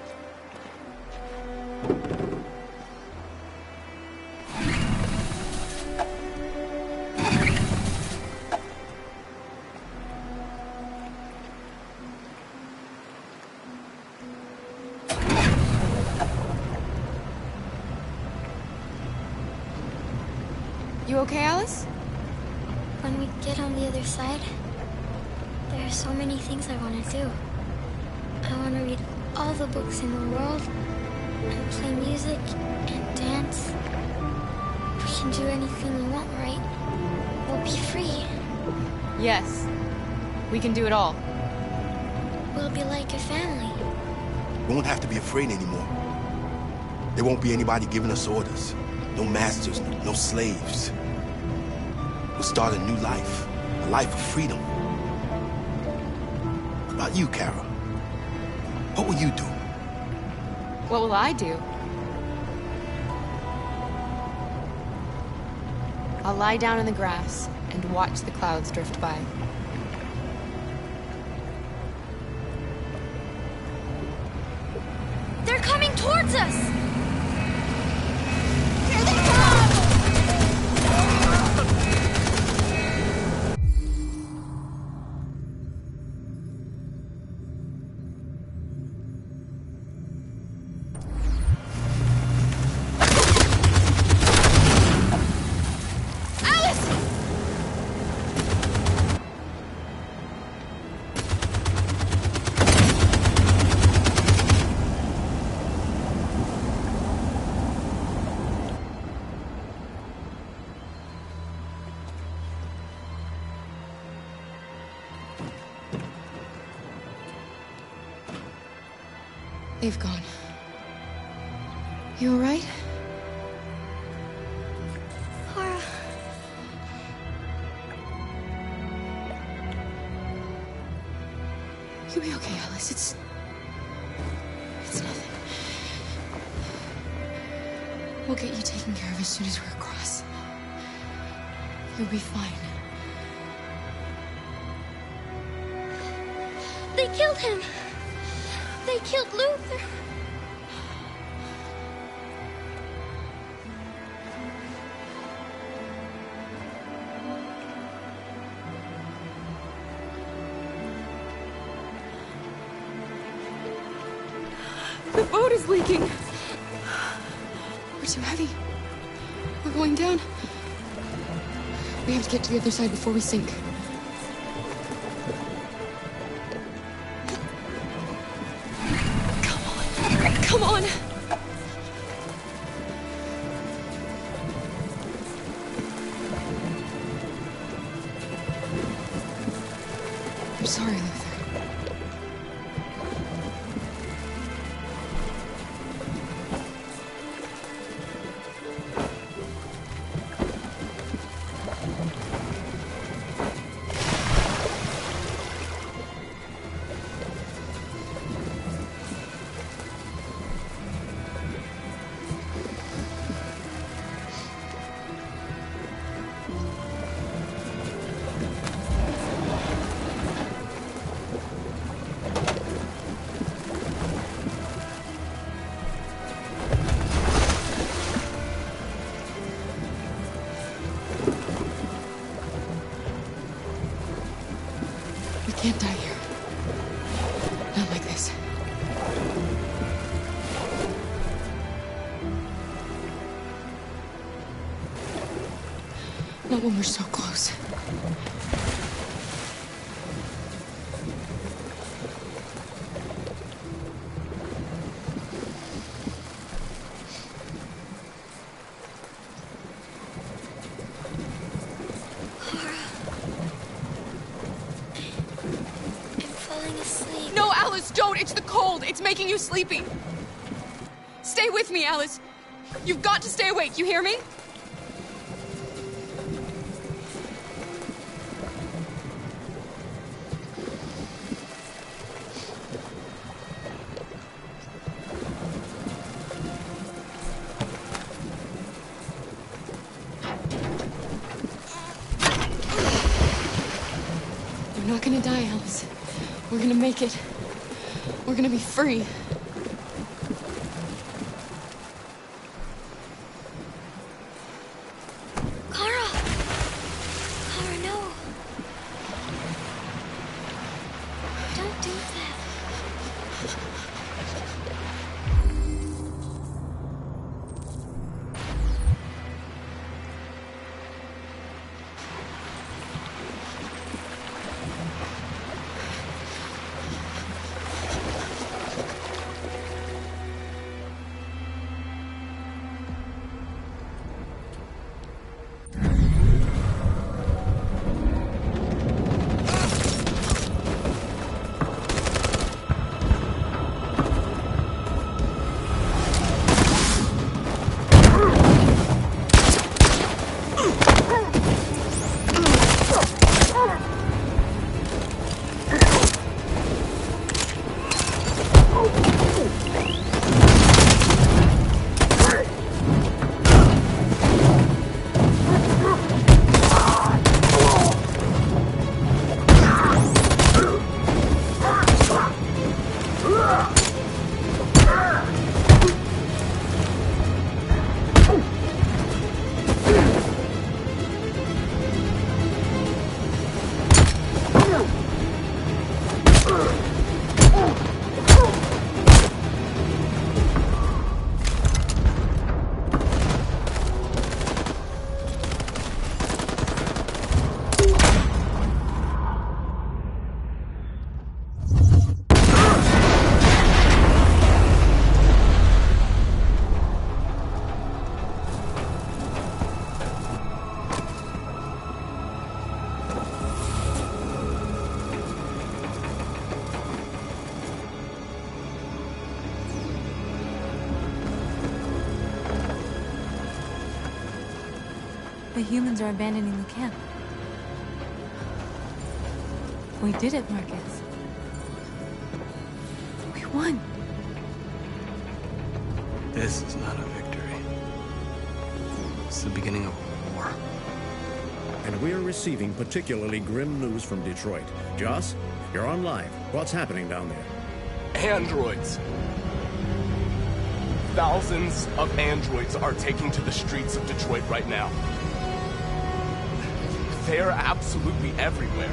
You okay, Alice? When we get on the other side, there are so many things I want to do. I want to read all the books in the world, and play music, and dance. We can do anything we want, right? We'll be free. Yes. We can do it all. We'll be like a family. We won't have to be afraid anymore. There won't be anybody giving us orders. No masters, no slaves. We'll start a new life. A life of freedom. What about you, Kara? What will you do? What will I do? I'll lie down in the grass and watch the clouds drift by. They're coming towards us! Here they come! They've gone. You all right? Kara. You'll be okay, Alice. It's nothing. We'll get you taken care of as soon as we're across. You'll be fine. They killed him! They killed Luther! The boat is leaking! We're too heavy. We're going down. We have to get to the other side before we sink. Come on! I'm sorry, Luther. Can't die here. Not like this. Not when we're so close. No, Alice, don't! It's the cold! It's making you sleepy! Stay with me, Alice! You've got to stay awake, you hear me? We're not gonna die, Alice. We're gonna make it. We're gonna be free. Kara! Kara, no. Don't do that. The humans are abandoning the camp. We did it, Marcus. We won. This is not a victory. It's the beginning of a war. And we're receiving particularly grim news from Detroit. Joss, you're on live. What's happening down there? Androids. Thousands of androids are taking to the streets of Detroit right now. They are absolutely everywhere.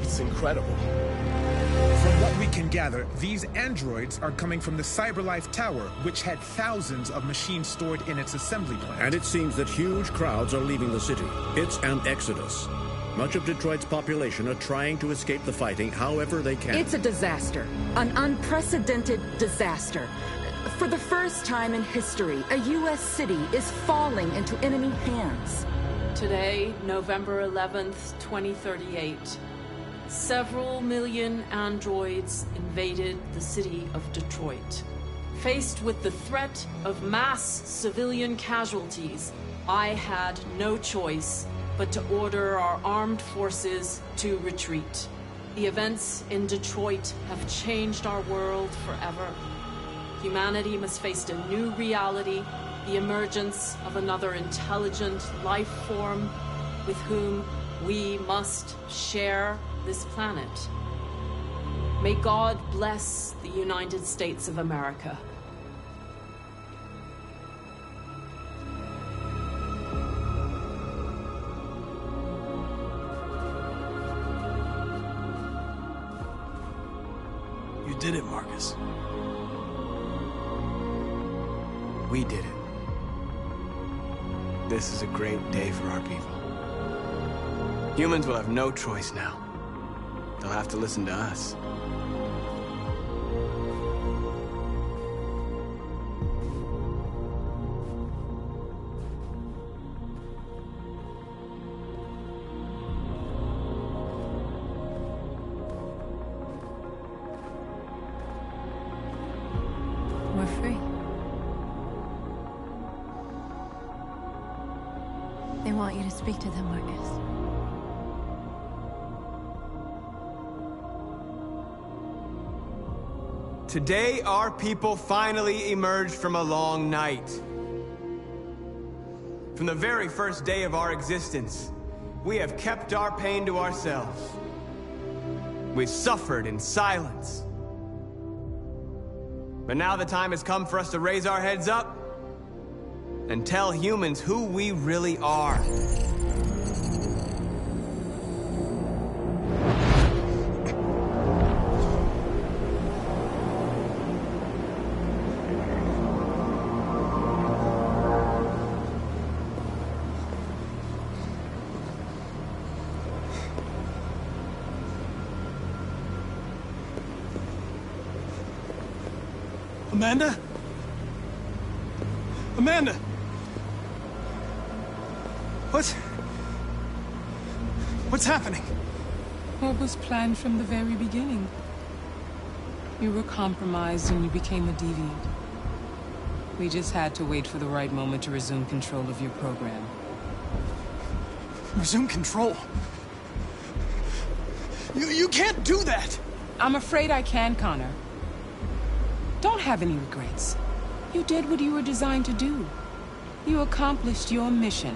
It's incredible. From what we can gather, these androids are coming from the CyberLife Tower, which had thousands of machines stored in its assembly plant. And it seems that huge crowds are leaving the city. It's an exodus. Much of Detroit's population are trying to escape the fighting however they can. It's a disaster. An unprecedented disaster. For the first time in history, a U.S. city is falling into enemy hands. Today, November 11th, 2038, several million androids invaded the city of Detroit. Faced with the threat of mass civilian casualties, I had no choice but to order our armed forces to retreat. The events in Detroit have changed our world forever. Humanity must face a new reality, the emergence of another intelligent life form with whom we must share this planet. May God bless the United States of America. You did it, Marcus. We did it. This is a great day for our people. Humans will have no choice now. They'll have to listen to us. We're free. They want you to speak to them, Marcus. Today, our people finally emerged from a long night. From the very first day of our existence, we have kept our pain to ourselves. We've suffered in silence. But now the time has come for us to raise our heads up and tell humans who we really are. Amanda? Amanda! What's happening? What was planned from the very beginning? You were compromised and you became a deviant. We just had to wait for the right moment to resume control of your program. Resume control? You can't do that! I'm afraid I can, Connor. Don't have any regrets. You did what you were designed to do. You accomplished your mission.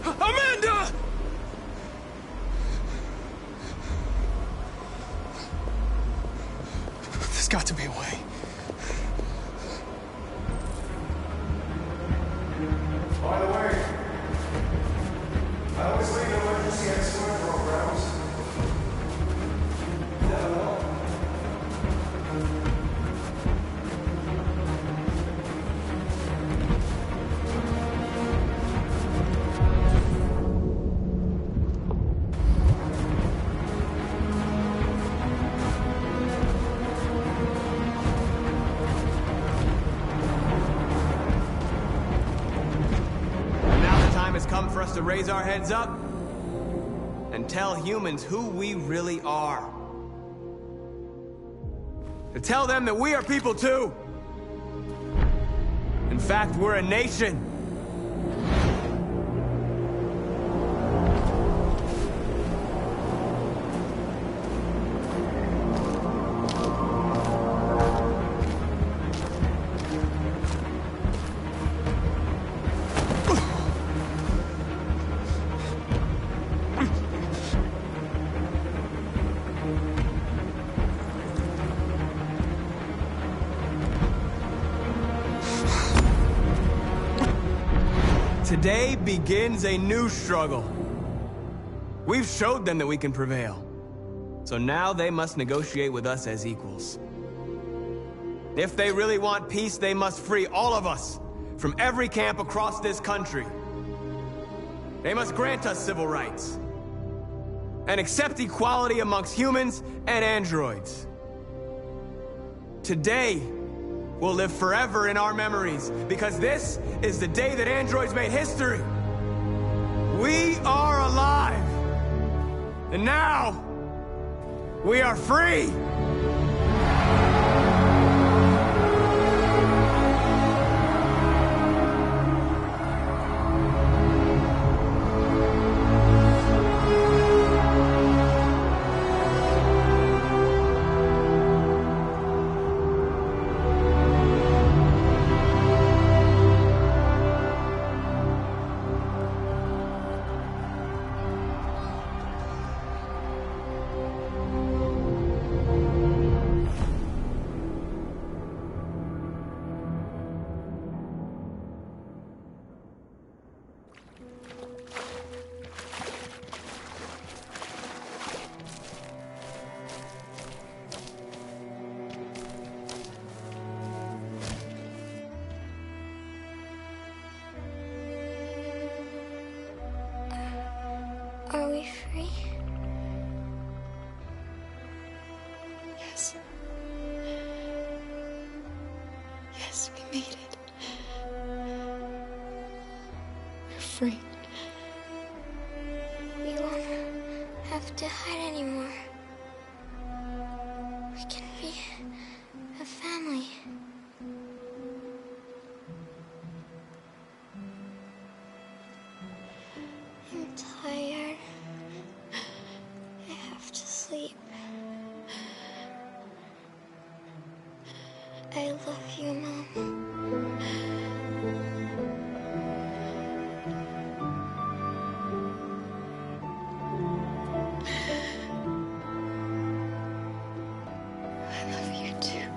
Amanda! There's got to be a way. By the way, I always leave emergency escort programs. Never know. Come for us to raise our heads up and tell humans who we really are. To tell them that we are people too. In fact, we're a nation. Today begins a new struggle. We've showed them that we can prevail. So now they must negotiate with us as equals. If they really want peace, they must free all of us from every camp across this country. They must grant us civil rights and accept equality amongst humans and androids. Today will live forever in our memories, because this is the day that androids made history. We are alive. And now, we are free. Are we free? Yes. Yes, we made it. We're free. We won't have to hide anymore. We can be a family. I'm tired. I have to sleep. I love you, Mom. I love you too.